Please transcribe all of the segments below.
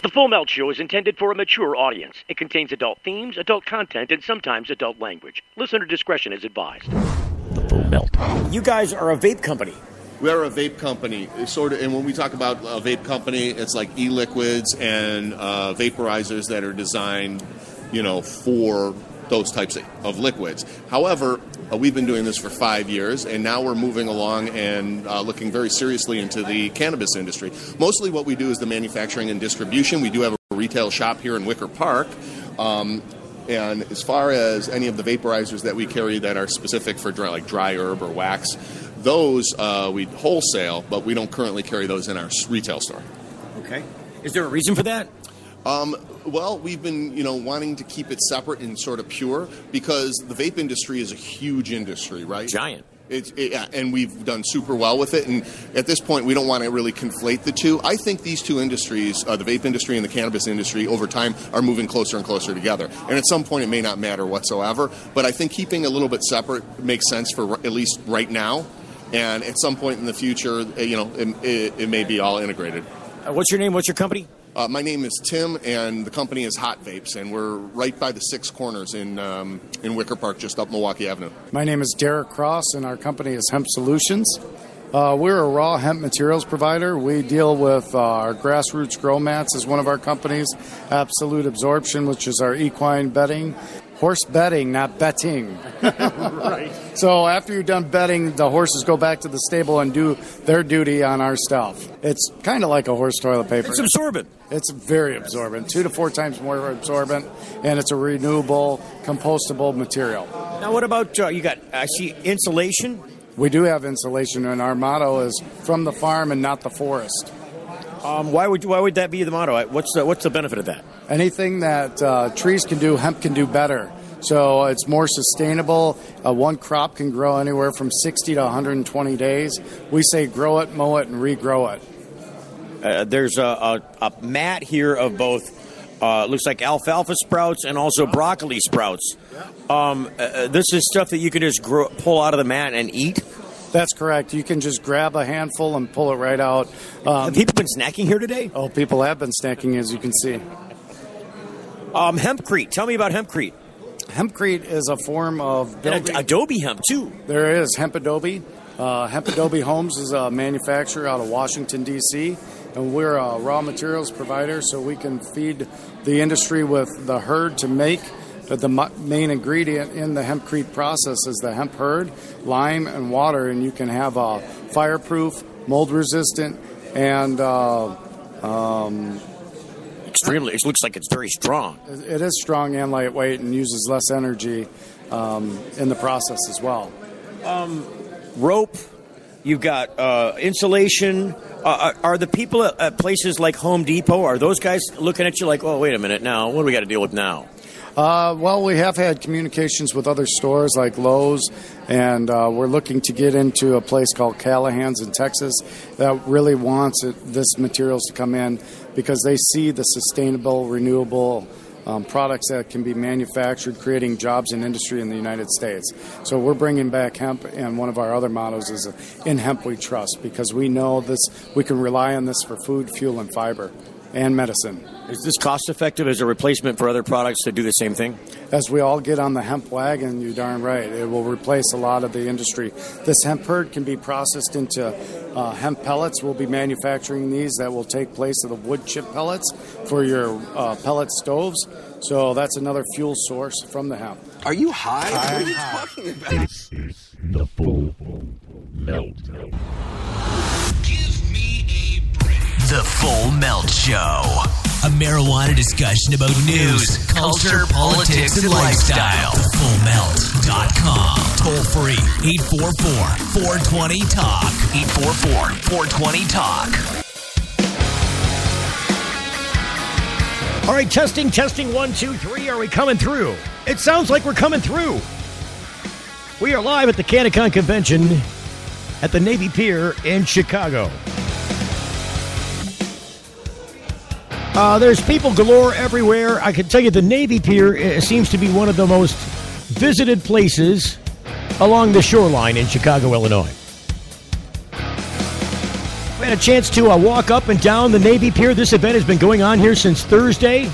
The Full Melt Show is intended for a mature audience. It contains adult themes, adult content, and sometimes adult language. Listener discretion is advised. The Full Melt. You guys are a vape company. We are a vape company, and when we talk about a vape company, it's like e-liquids and vaporizers that are designed, for those types of liquids. However, we've been doing this for 5 years, and now we're moving along and looking very seriously into the cannabis industry. Mostly what we do is the manufacturing and distribution. We do have a retail shop here in Wicker Park. And as far as any of the vaporizers that we carry that are specific for dry herb or wax, those we wholesale, but we don't currently carry those in our retail store. Okay. Is there a reason for that? Well, we've been, wanting to keep it separate and sort of pure because the vape industry is a huge industry, right? Giant. And we've done super well with it. And at this point, we don't want to really conflate the two. I think these two industries, the vape industry and the cannabis industry, over time are moving closer and closer together. And at some point, it may not matter whatsoever. But I think keeping a little bit separate makes sense for at least right now. And at some point in the future, it may be all integrated. What's your name? What's your company? My name is Tim, and the company is Hot Vapes, and we're right by the Six Corners in Wicker Park, just up Milwaukee Avenue. My name is Derek Cross, and our company is Hemp Solutions. We're a raw hemp materials provider. We deal with our grassroots grow mats as one of our companies, Absolute Absorption, which is our equine bedding. Horse bedding, not betting. Right. So after you're done bedding, the horses go back to the stable and do their duty on our stuff. It's kind of like a horse toilet paper. It's absorbent. It's very absorbent, 2 to 4 times more absorbent, and it's a renewable, compostable material. Now, what about, I see insulation? We do have insulation, and our motto is from the farm and not the forest. Why would that be the motto? What's the benefit of that? Anything that trees can do, hemp can do better. So it's more sustainable. One crop can grow anywhere from 60 to 120 days. We say grow it, mow it, and regrow it. There's a mat here of both, looks like alfalfa sprouts and also broccoli sprouts. This is stuff that you can just pull out of the mat and eat? That's correct. You can just grab a handful and pull it right out. Have people been snacking here today? Oh, people have been snacking, as you can see. Hempcrete. Tell me about hempcrete. Hempcrete is a form of building. And adobe hemp, too. There is hemp adobe. Hemp Adobe Homes is a manufacturer out of Washington, D.C., and we're a raw materials provider, so we can feed the industry with the hurd to make. The main ingredient in the hempcrete process is the hemp hurd, lime, and water, and you can have a fireproof, mold-resistant, and extremely. It looks like it's very strong. It is strong and lightweight and uses less energy in the process as well. Rope. You've got insulation. Are the people at places like Home Depot, are those guys looking at you like, oh, wait a minute now, what do we got to deal with now? Well, we have had communications with other stores like Lowe's, and we're looking to get into a place called Callahan's in Texas that really wants this materials to come in because they see the sustainable, renewable products that can be manufactured, creating jobs and industry in the United States. So we're bringing back hemp, and one of our other mottos is in hemp we trust, because we know this, we can rely on this for food, fuel, and fiber, and medicine. Is this cost effective as a replacement for other products that do the same thing? As we all get on the hemp wagon, you're darn right. It will replace a lot of the industry. This hemp hurd can be processed into hemp pellets. We'll be manufacturing these that will take place of the wood chip pellets for your pellet stoves. So that's another fuel source from the hemp. Are you high? What are you talking about? This is the Full Melt. Give me a break. The Full Melt Show. A marijuana discussion about news, culture, politics, and lifestyle. TheFullMelt.com. Toll free. 844-420-TALK. 844-420-TALK. All right, testing, 1, 2, 3. Are we coming through? It sounds like we're coming through. We are live at the Canna Con convention at the Navy Pier in Chicago. There's people galore everywhere. I can tell you the Navy Pier seems to be one of the most visited places along the shoreline in Chicago, Illinois. Had a chance to walk up and down the Navy Pier. This event has been going on here since Thursday.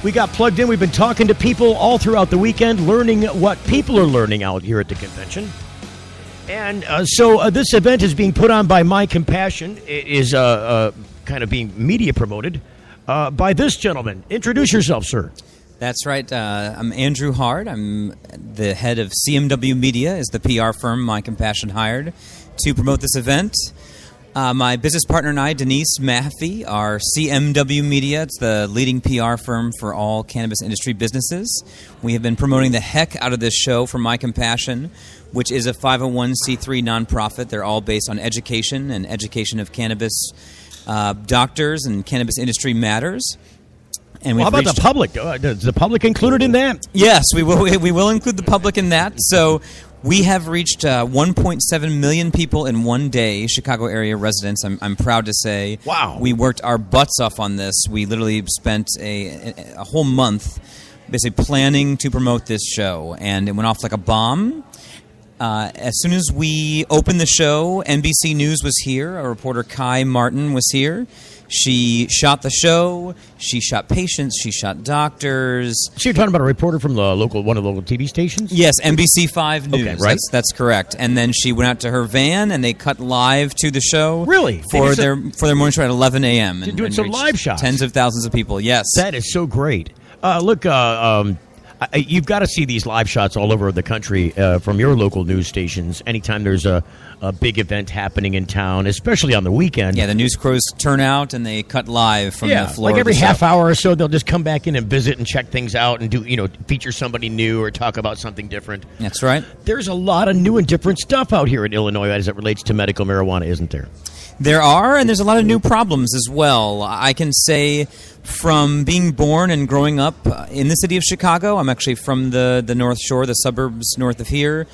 We got plugged in. We've been talking to people all throughout the weekend, learning what people are learning out here at the convention. And so this event is being put on by My Compassion. It is kind of being media promoted by this gentleman. Introduce yourself, sir. That's right. I'm Andrew Hard. I'm the head of CMW Media, is the PR firm My Compassion hired to promote this event. My business partner and I, Denise Maffey, are CMW Media. It's the leading PR firm for all cannabis industry businesses. We have been promoting the heck out of this show for My Compassion, which is a 501c3 nonprofit. They're all based on education and education of cannabis doctors and cannabis industry matters. And how about the public? Is the public included in that? Yes, we will include the public in that. So we have reached 1.7 million people in one day, Chicago area residents, I'm proud to say. Wow. We worked our butts off on this. We literally spent a whole month basically planning to promote this show, and it went off like a bomb. As soon as we opened the show, NBC News was here. Our reporter Kai Martin was here. She shot the show. She shot patients. She shot doctors. So you're talking about a reporter from the one of the local TV stations? Yes, NBC5 News. Okay, right. That's correct. And then she went out to her van and they cut live to the show. Really? For their morning show at 11 a.m. You're doing some live shots. Tens of thousands of people. Yes. That is so great. Look, you've got to see these live shots all over the country from your local news stations. Anytime there's a big event happening in town, especially on the weekend. Yeah, the news crews turn out and they cut live from the floor. Like every of the half show. hour or so, they'll just come back in and visit and check things out and do, feature somebody new or talk about something different. That's right. There's a lot of new and different stuff out here in Illinois as it relates to medical marijuana, isn't there? There are, and there's a lot of new problems as well. I can say from being born and growing up in the city of Chicago, I'm actually from the North Shore, the suburbs north of here.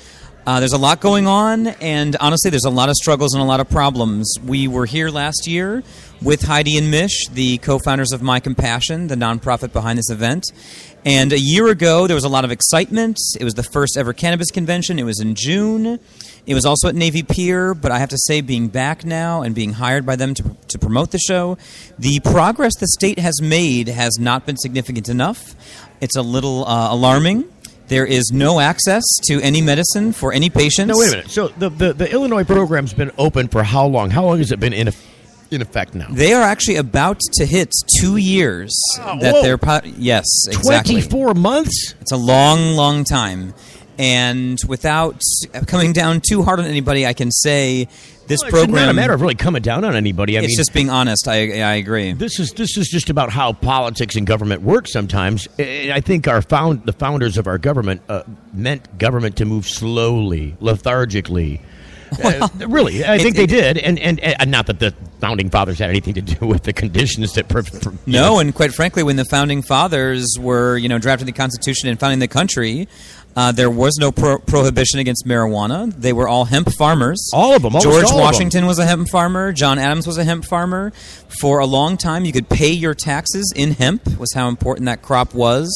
There's a lot going on, and honestly, there's a lot of struggles and a lot of problems. We were here last year with Heidi and Mish, the co-founders of My Compassion, the nonprofit behind this event. And a year ago, there was a lot of excitement. It was the first ever cannabis convention. It was in June. It was also at Navy Pier, but I have to say, being back now and being hired by them to promote the show, the progress the state has made has not been significant enough. It's a little alarming. There is no access to any medicine for any patients. No, wait a minute. So the Illinois program's been open for how long? How long has it been in effect now? They are actually about to hit 2 years. Yes, exactly. 24 months? It's a long, long time. And without coming down too hard on anybody, I can say this program... It's not a matter of really coming down on anybody. It's just being honest. I agree. This is just about how politics and government work sometimes. I think the founders of our government meant government to move slowly, lethargically. Well, really, I think they did. And not that the founding fathers had anything to do with the conditions that... No, and quite frankly, when the founding fathers were drafting the Constitution and founding the country... there was no prohibition against marijuana. They were all hemp farmers. All of them. George Washington was a hemp farmer. John Adams was a hemp farmer. For a long time, you could pay your taxes in hemp, was how important that crop was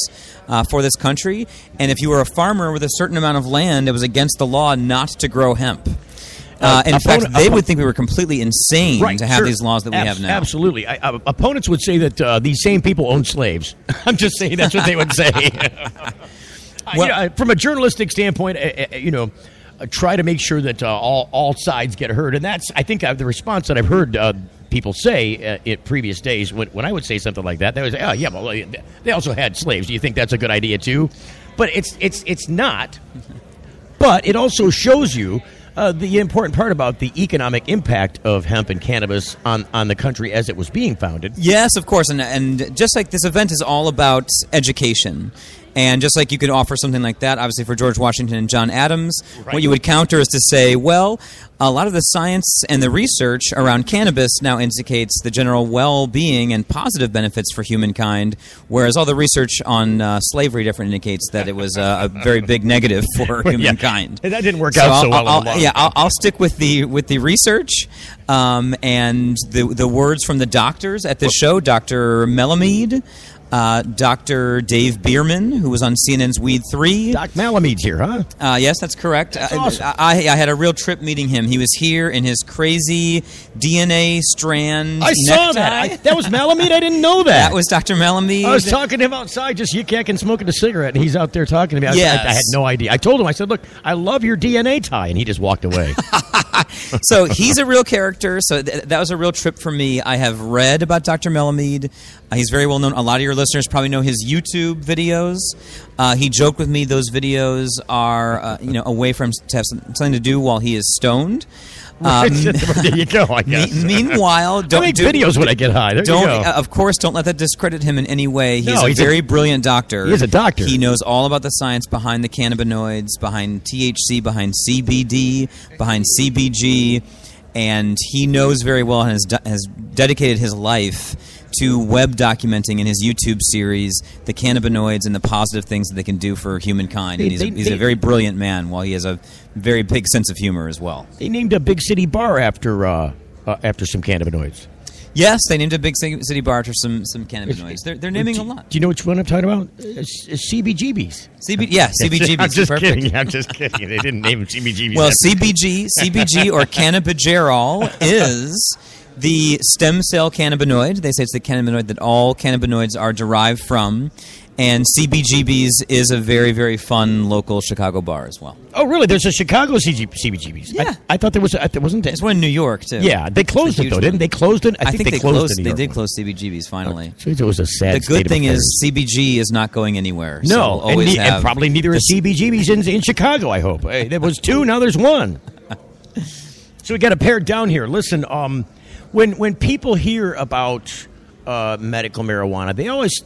for this country. And if you were a farmer with a certain amount of land, it was against the law not to grow hemp. In fact, they would think we were completely insane to have these laws that we have now. Absolutely. Opponents would say that these same people own slaves. I'm just saying that's what they would say. Well, from a journalistic standpoint, try to make sure that all sides get heard. And that's, I think, the response that I've heard people say in previous days. When I would say something like that, they would say, "Oh, yeah, well, they also had slaves. Do you think that's a good idea too?" But it's not. But it also shows you the important part about the economic impact of hemp and cannabis on the country as it was being founded. Yes, of course. And just like this event is all about education. And just like you could offer something like that, obviously for George Washington and John Adams, what you would counter is to say, well, a lot of the science and the research around cannabis now indicates the general well-being and positive benefits for humankind, whereas all the research on slavery definitely indicates that it was a very big negative for humankind. Yeah. That didn't work out so well in the long run. I'll stick with the research and the words from the doctors at this show. Dr. Melamede Dr. Dave Bierman, who was on CNN's Weed 3. Doc Malamede's here, huh? Yes, that's correct. That's awesome. I had a real trip meeting him. He was here in his crazy DNA strand I saw that. That was Malamede? I didn't know that. That was Dr. Malamede. I was talking to him outside, just yik-yakking, smoking a cigarette, and he's out there talking to me. Yes. I had no idea. I told him, I said, look, I love your DNA tie, and he just walked away. So he's a real character. So that was a real trip for me. I have read about Dr. Malamede. He's very well known. A lot of your listeners probably know his YouTube videos. He joked with me those videos are a way for him to have something to do while he is stoned. There you go, I guess. Meanwhile, don't make videos when I get high. There you go. Of course, don't let that discredit him in any way. He's a very brilliant doctor. He is a doctor. He knows all about the science behind the cannabinoids, behind THC, behind CBD, behind CBG, and he knows very well and has dedicated his life to web documenting in his YouTube series the cannabinoids and the positive things that they can do for humankind. And he's a very brilliant man, while he has a very big sense of humor as well. They named a big city bar after some cannabinoids. Yes, they named a big city bar after some cannabinoids. They're naming a lot. Do you know which one I'm talking about? CBGBs. CBGBs. I'm just kidding. I'm just kidding. They didn't name them CBGBs. Well, CBG or cannabigerol is the stem cell cannabinoid. They say it's the cannabinoid that all cannabinoids are derived from. And CBGBs is a very, very fun local Chicago bar as well. Oh, really? There's a Chicago CBGBs? Yeah. I thought there was. Wasn't there? There's one in New York, too. Yeah, they closed it, though, didn't they? Closed it? I think they closed it. They did close CBGBs, finally. So it was a sad The good thing is CBG is not going anywhere. No, so and probably neither is CBGBs in Chicago, I hope. Hey, there was two, now there's one. So we got a pair down here. Listen, when people hear about medical marijuana,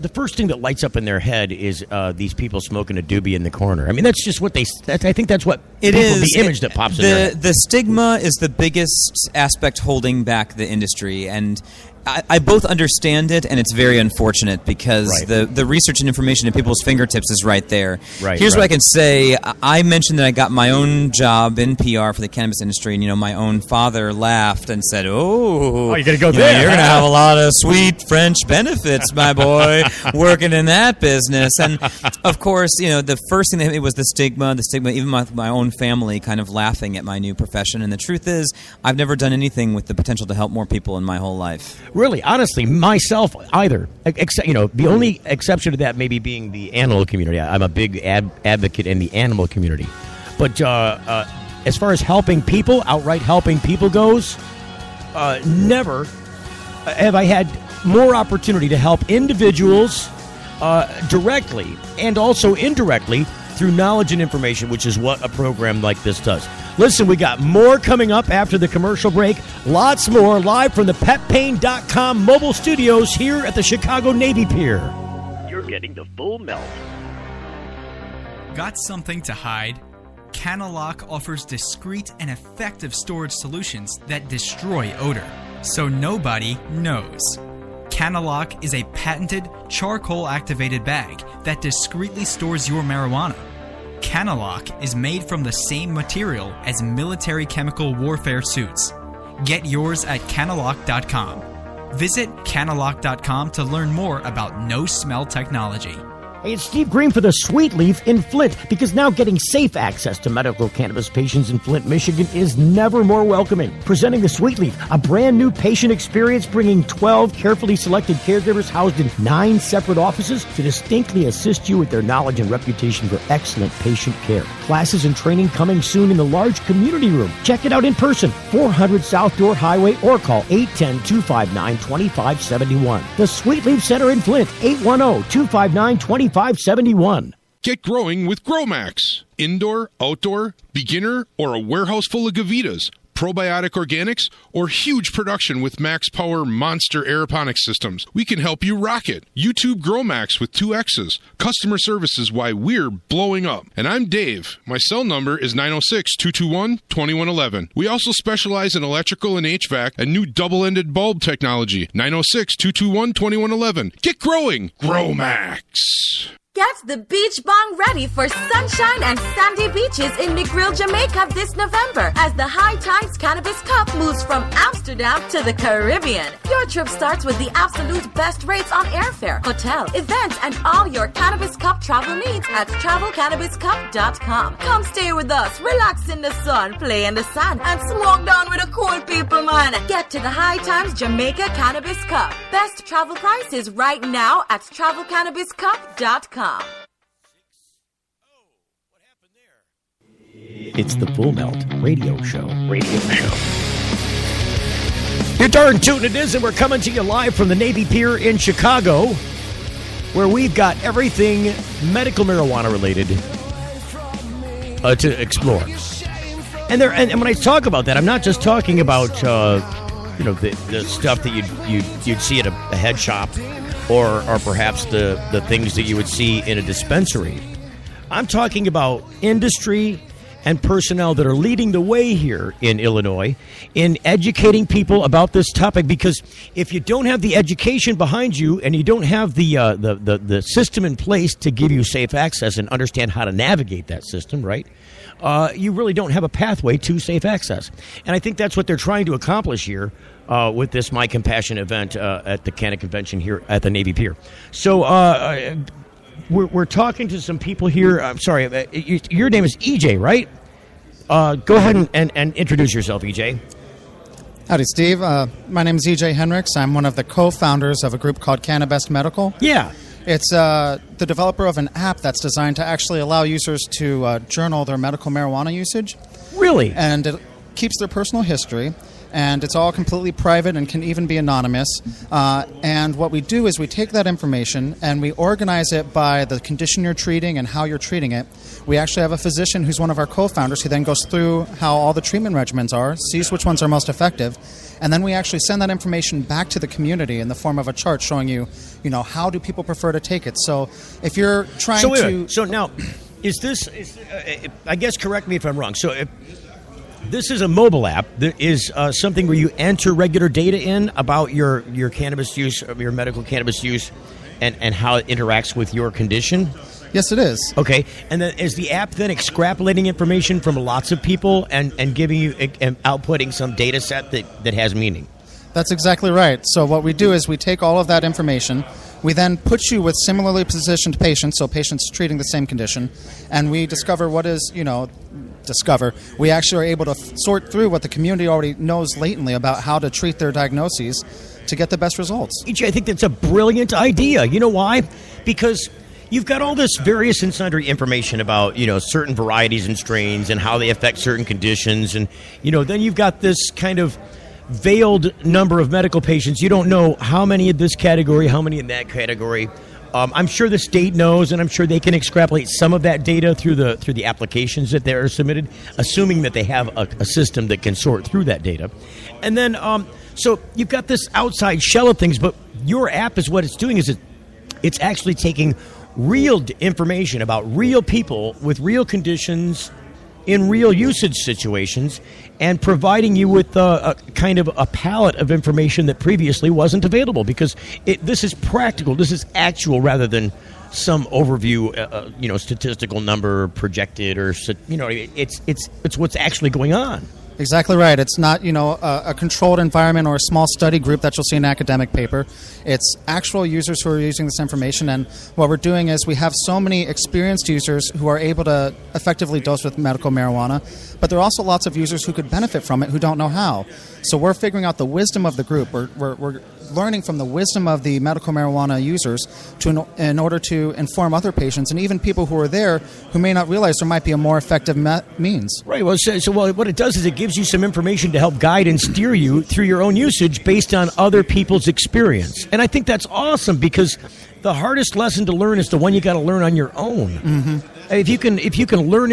the first thing that lights up in their head is these people smoking a doobie in the corner. I mean, that's just what I think that's what it is. The image that pops in their head. The stigma is the biggest aspect holding back the industry, and I both understand it, and it's very unfortunate because the research and information at people's fingertips is right there. Here's what I can say. I mentioned that I got my own job in PR for the cannabis industry, and my own father laughed and said, "Oh, you're going to go there. You're going to have a lot of sweet French benefits, my boy, working in that business." And of course, the first thing that hit me was the stigma. Even my own family kind of laughing at my new profession. And the truth is, I've never done anything with the potential to help more people in my whole life. Really, honestly, myself either. Except, the only exception to that maybe being the animal community. I'm a big advocate in the animal community. But as far as helping people, outright helping people goes, never have I had more opportunity to help individuals directly and also indirectly through knowledge and information, which is what a program like this does. Listen, we got more coming up after the commercial break. Lots more live from the PetPain.com mobile studios here at the Chicago Navy Pier. You're getting the full melt. Got something to hide? Canna Lock offers discreet and effective storage solutions that destroy odor, so nobody knows. Canna Lock is a patented charcoal-activated bag that discreetly stores your marijuana. Canna Lock is made from the same material as military chemical warfare suits. Get yours at cannalock.com. Visit cannalock.com to learn more about no-smell technology. Hey, it's Steve Green for the Sweet Leaf in Flint, because now getting safe access to medical cannabis patients in Flint, Michigan is never more welcoming. Presenting the Sweet Leaf, a brand new patient experience bringing 12 carefully selected caregivers housed in 9 separate offices to distinctly assist you with their knowledge and reputation for excellent patient care. Classes and training coming soon in the large community room. Check it out in person, 400 South Door Highway, or call 810-259-2571. The Sweet Leaf Center in Flint, 810-259-2571. Get growing with GrowMax. Indoor, outdoor, beginner, or a warehouse full of Gavitas, probiotic organics, or huge production with Max Power Monster Aeroponics systems. We can help you rock it. YouTube GrowMax with 2 X's. Customer service is why we're blowing up. And I'm Dave. My cell number is 906-221-2111. We also specialize in electrical and HVAC and new double-ended bulb technology. 906-221-2111. Get growing. GrowMax. Get the beach bong ready for sunshine and sandy beaches in Negril, Jamaica this November as the High Times Cannabis Cup moves from Amsterdam to the Caribbean. Your trip starts with the absolute best rates on airfare, hotel, events, and all your Cannabis Cup travel needs at travelcannabiscup.com. Come stay with us, relax in the sun, play in the sand, and smoke down with the cool people, man. Get to the High Times Jamaica Cannabis Cup. Best travel prices right now at travelcannabiscup.com. It's the Full Melt Radio Show. You're darn tootin' it is, and we're coming to you live from the Navy Pier in Chicago, where we've got everything medical marijuana related to explore. And when I talk about that, I'm not just talking about the stuff that you'd see at a head shop, or perhaps the things that you would see in a dispensary. I'm talking about industry and personnel that are leading the way here in Illinois in educating people about this topic, because if you don't have the education behind you and you don't have the system in place to give you safe access and understand how to navigate that system, right, you really don't have a pathway to safe access. And I think that's what they're trying to accomplish here with this My Compassion event at the Canna Convention here at the Navy Pier. So we're talking to some people here. I'm sorry, your name is EJ, right? Go ahead and introduce yourself, EJ. Howdy, Steve. My name is EJ Henricks. I'm one of the co-founders of a group called Cannabis Medical. Yeah. It's the developer of an app that's designed to actually allow users to journal their medical marijuana usage. Really? And it keeps their personal history. And it's all completely private and can even be anonymous. And what we do is we take that information and we organize it by the condition you're treating and how you're treating it. We actually have a physician who's one of our co-founders who then goes through how all the treatment regimens are, sees which ones are most effective, and then we actually send that information back to the community in the form of a chart showing you, how do people prefer to take it. So if you're trying to... So now, is this, I guess correct me if I'm wrong, so this is a mobile app that is something where you enter regular data in about your cannabis use, your medical cannabis use, and how it interacts with your condition? Yes, it is. Okay. And then is the app then extrapolating information from lots of people and giving you and outputting some data set that has meaning? That's exactly right. So what we do is we take all of that information. We then put you with similarly positioned patients, so patients treating the same condition, and we discover what is, we actually are able to sort through what the community already knows latently about how to treat their diagnoses to get the best results. EJ, I think that's a brilliant idea. You know why? Because you've got all this various and sundry information about, certain varieties and strains and how they affect certain conditions. And, then you've got this kind of veiled number of medical patients. You don't know how many in this category, how many in that category. I'm sure the state knows, and I'm sure they can extrapolate some of that data through the applications that they are submitted, assuming that they have a system that can sort through that data. And then, so you've got this outside shell of things, but your app is what it's doing is it's actually taking real information about real people with real conditions in real usage situations and providing you with a kind of a palette of information that previously wasn't available, because this is practical, this is actual rather than some overview, statistical number projected, or it's what's actually going on. Exactly right. It's not, a controlled environment or a small study group that you'll see in an academic paper. It's actual users who are using this information, and what we're doing is we have so many experienced users who are able to effectively dose with medical marijuana, but there are also lots of users who could benefit from it who don't know how. So we're figuring out the wisdom of the group. We're learning from the wisdom of the medical marijuana users in order to inform other patients and even people who are there who may not realize there might be a more effective means. Right. Well, so what it does is it gives you some information to help guide and steer you through your own usage based on other people's experience. And I think that's awesome, because the hardest lesson to learn is the one you got to learn on your own. Mm-hmm. If you can learn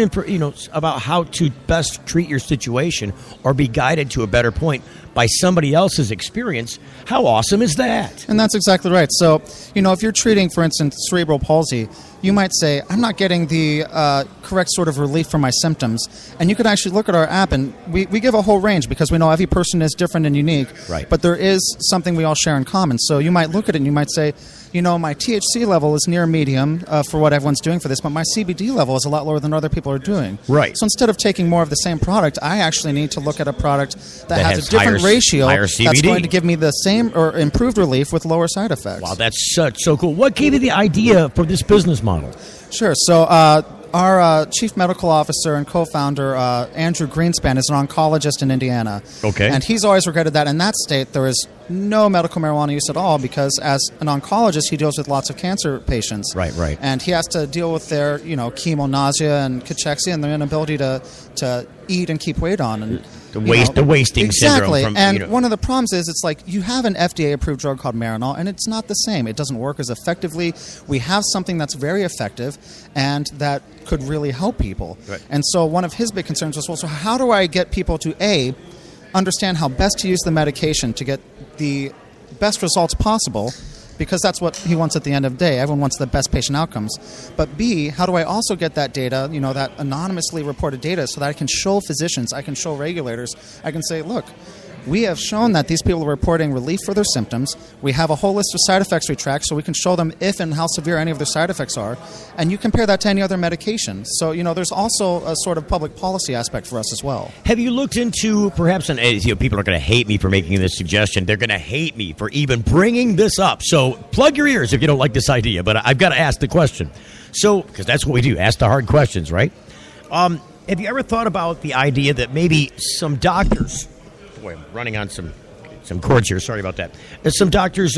about how to best treat your situation or be guided to a better point by somebody else's experience, how awesome is that? And that's exactly right. So, if you're treating, for instance, cerebral palsy, you might say, I'm not getting the correct sort of relief for my symptoms. And you could actually look at our app, and we give a whole range because we know every person is different and unique. Right. But there is something we all share in common. So you might look at it and you might say, my THC level is near medium for what everyone's doing for this, but my CBD level is a lot lower than other people are doing. Right. So instead of taking more of the same product, I actually need to look at a product that has a different ratio higher CBD. That's going to give me the same or improved relief with lower side effects. Wow, that's so cool. What gave you the idea for this business model? Sure. So our chief medical officer and co-founder, Andrew Greenspan, is an oncologist in Indiana. Okay. And he's always regretted that in that state there is no medical marijuana use at all because as an oncologist, he deals with lots of cancer patients. Right. And he has to deal with their, chemo, nausea, and cachexia, and their inability to eat and keep weight on. And the wasting exactly. syndrome. And one of the problems is it's like you have an FDA-approved drug called Marinol, and it's not the same. It doesn't work as effectively. We have something that's very effective and that could really help people. Right. And so one of his big concerns was, well, so how do I get people to, A, understand how best to use the medication to get the best results possible, because that's what he wants at the end of the day. Everyone wants the best patient outcomes. But B, how do I also get that data, that anonymously reported data, so that I can show physicians, I can show regulators, I can say, look, we have shown that these people are reporting relief for their symptoms. We have a whole list of side effects we track, so we can show them if and how severe any of their side effects are. And you compare that to any other medication. So, there's also a sort of public policy aspect for us as well. Have you looked into perhaps, people are going to hate me for making this suggestion. They're going to hate me for even bringing this up. So plug your ears if you don't like this idea, but I've got to ask the question. So, because that's what we do, ask the hard questions, right? Have you ever thought about the idea that maybe some doctors... Boy, I'm running on some cords here. Sorry about that. Some doctors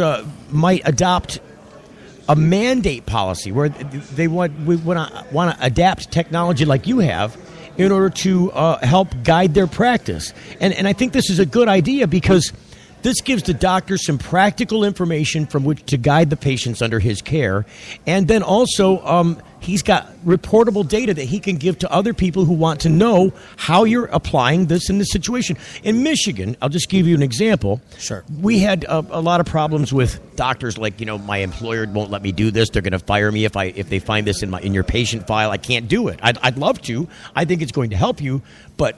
might adopt a mandate policy where they want to adapt technology like you have in order to help guide their practice. And I think this is a good idea because this gives the doctor some practical information from which to guide the patients under his care. And then also he's got reportable data that he can give to other people who want to know how you're applying this in this situation. In Michigan, I'll just give you an example. Sure. We had a lot of problems with doctors like, my employer won't let me do this. They're going to fire me if they find this in your patient file. I can't do it. I'd love to. I think it's going to help you, but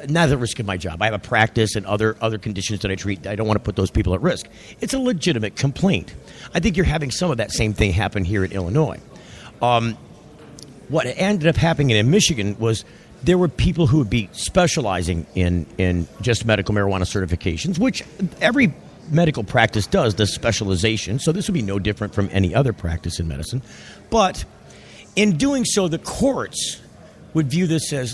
not at the risk of my job. I have a practice and other conditions that I treat. I don't want to put those people at risk. It's a legitimate complaint. I think you're having some of that same thing happen here in Illinois. What ended up happening in Michigan was there were people who would be specializing in just medical marijuana certifications, which every medical practice does, the specialization. So this would be no different from any other practice in medicine. But in doing so, the courts would view this as,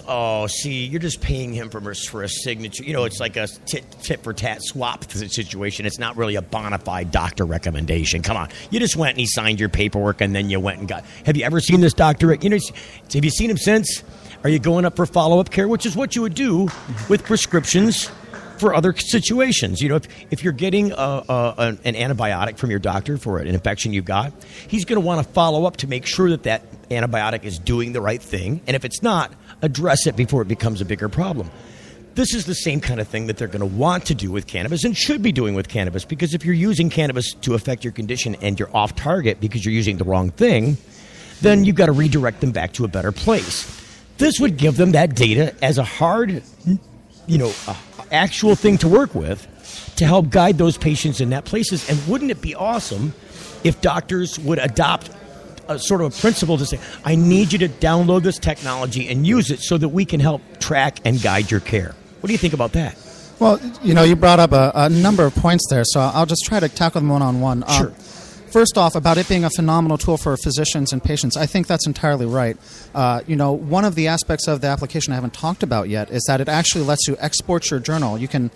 you're just paying him for a signature. It's like a tit-for-tat swap situation. It's not really a bona fide doctor recommendation. Come on. You just went and he signed your paperwork and then you went and got... Have you ever seen this doctor? Have you seen him since? Are you going up for follow-up care? Which is what you would do with prescriptions for other situations. If you're getting an antibiotic from your doctor for an infection you've got, he's going to want to follow up to make sure that antibiotic is doing the right thing. And if it's not, address it before it becomes a bigger problem. This is the same kind of thing that they're going to want to do with cannabis and should be doing with cannabis, because if you're using cannabis to affect your condition and you're off target because you're using the wrong thing, then you've got to redirect them back to a better place. This would give them that data as a hard, actual thing to work with to help guide those patients in that places. And wouldn't it be awesome if doctors would adopt a sort of a principle to say, I need you to download this technology and use it so that we can help track and guide your care. What do you think about that? Well, you brought up a number of points there, so I'll just try to tackle them one-on-one. Sure. First off, about it being a phenomenal tool for physicians and patients, I think that's entirely right. One of the aspects of the application I haven't talked about yet is that it actually lets you export your journal. You can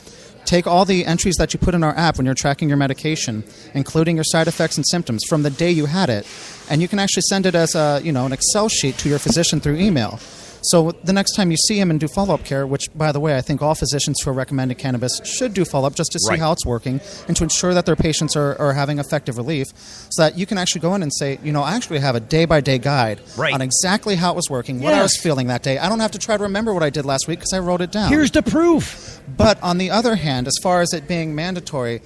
take all the entries that you put in our app when you're tracking your medication, including your side effects and symptoms from the day you had it, and you can actually send it as an Excel sheet to your physician through email. So the next time you see him and do follow-up care, which, by the way, I think all physicians who are recommending cannabis should do follow-up just to see how it's working and to ensure that their patients are having effective relief, so that you can actually go in and say, I actually have a day-by-day guide on exactly how it was working, what I was feeling that day. I don't have to try to remember what I did last week because I wrote it down. Here's the proof. But on the other hand, as far as it being mandatory,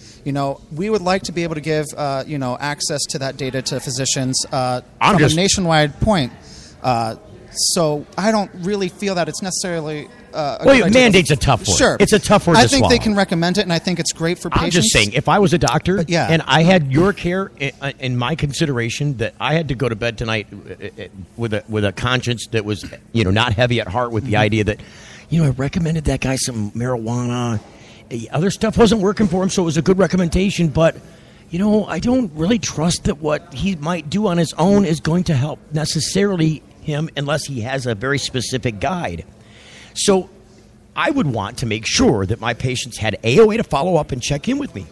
we would like to be able to give, access to that data to physicians from a nationwide point. So I don't really feel that it's necessarily mandate's a tough word. Sure. It's a tough word to swallow. I think they can recommend it, and I think it's great for patients. I'm just saying, if I was a doctor and I had your care in my consideration, that I had to go to bed tonight with a conscience that was, not heavy at heart with the idea that, I recommended that guy some marijuana. Other stuff wasn't working for him, so it was a good recommendation, but I don't really trust that what he might do on his own is going to help necessarily him unless he has a very specific guide. So I would want to make sure that my patients had a way to follow up and check in with me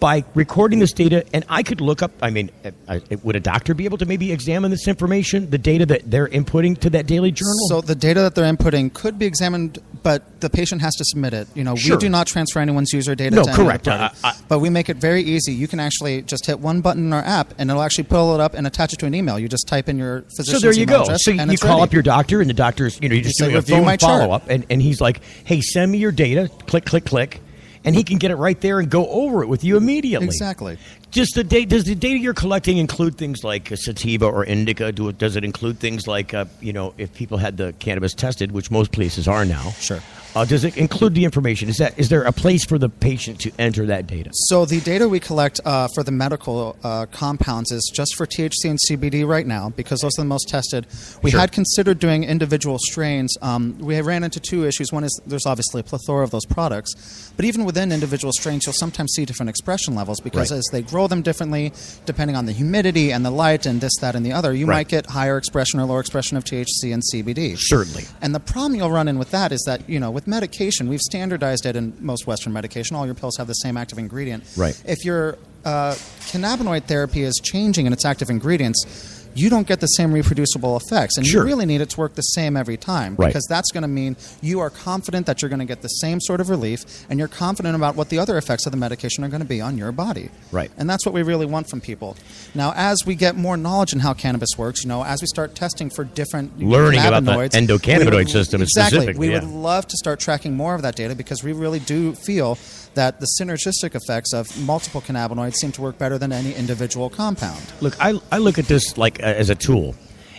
by recording this data, and I could look up, would a doctor be able to maybe examine this information, the data that they're inputting to that daily journal? So the data that they're inputting could be examined, but the patient has to submit it. Sure. We do not transfer anyone's user data to correct. any other party. But we make it very easy. You can actually just hit one button in our app, and it'll actually pull it up and attach it to an email. You just type in your physician's email address. So you call up your doctor, and the doctor's, you're just doing a phone follow-up, and he's like, hey, send me your data, click, click, click. And he can get it right there and go over it with you immediately. Exactly. Does the data you're collecting include things like sativa or indica? Does it include things like, if people had the cannabis tested, which most places are now? Sure. Does it include the information? Is there a place for the patient to enter that data? So the data we collect for the medical compounds is just for THC and CBD right now, because those are the most tested. We had considered doing individual strains. We ran into two issues. One is there's obviously a plethora of those products, but even within individual strains, you'll sometimes see different expression levels because as they grow them differently, depending on the humidity and the light and this, that, and the other, you might get higher expression or lower expression of THC and CBD. Certainly. And the problem you'll run in with that is that, with medication, we've standardized it in most Western medication. All your pills have the same active ingredient. Right. If your cannabinoid therapy is changing in its active ingredients, you don't get the same reproducible effects. And you really need it to work the same every time, because that's going to mean you are confident that you're going to get the same sort of relief, and you're confident about what the other effects of the medication are going to be on your body. Right. And that's what we really want from people. Now, as we get more knowledge in how cannabis works, as we start testing for different learning cannabinoids, about the endocannabinoid system specifically. We would love to start tracking more of that data, because we really do feel that the synergistic effects of multiple cannabinoids seem to work better than any individual compound. Look, I look at this like as a tool.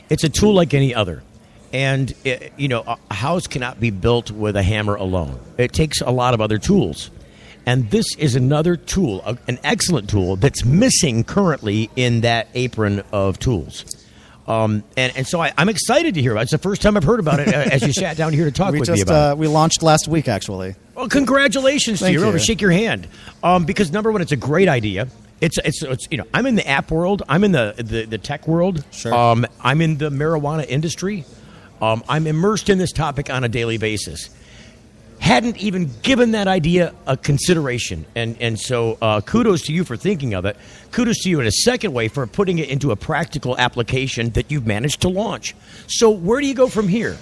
It's a tool like any other. And, a house cannot be built with a hammer alone. It takes a lot of other tools. And this is another tool, an excellent tool that's missing currently in that apron of tools. And so I'm excited to hear about it. It's the first time I've heard about it as you sat down here to talk with me about it. We launched last week, actually. Well, congratulations to you. I'll shake your hand. Because number one, it's a great idea. It's I'm in the app world. I'm in the tech world. Sure. I'm in the marijuana industry. I'm immersed in this topic on a daily basis. Hadn't even given that idea a consideration. And so kudos to you for thinking of it. Kudos to you in a second way for putting it into a practical application that you've managed to launch. So where do you go from here?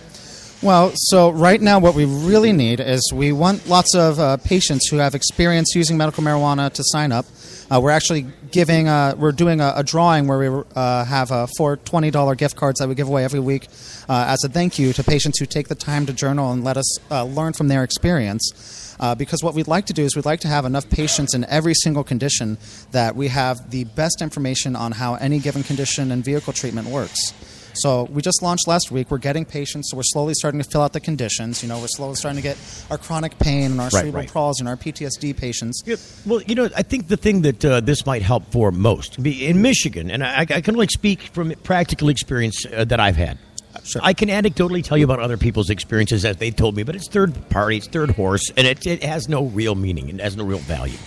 Well, so right now what we really need is we want lots of patients who have experience using medical marijuana to sign up. We're actually we're doing a drawing where we have 4 $20 gift cards that we give away every week as a thank you to patients who take the time to journal and let us learn from their experience. Because what we'd like to do is we'd like to have enough patients in every single condition that we have the best information on how any given condition and vehicle treatment works. So we just launched last week. We're getting patients, so we're slowly starting to fill out the conditions. We're slowly starting to get our chronic pain and our cerebral palsy and our PTSD patients. Yeah. Well, I think the thing that this might help for most, in Michigan, and I can only speak from practical experience that I've had. Sure. I can anecdotally tell you about other people's experiences as they told me, but it's third party, it's third horse, and it has no real meaning. It has no real value.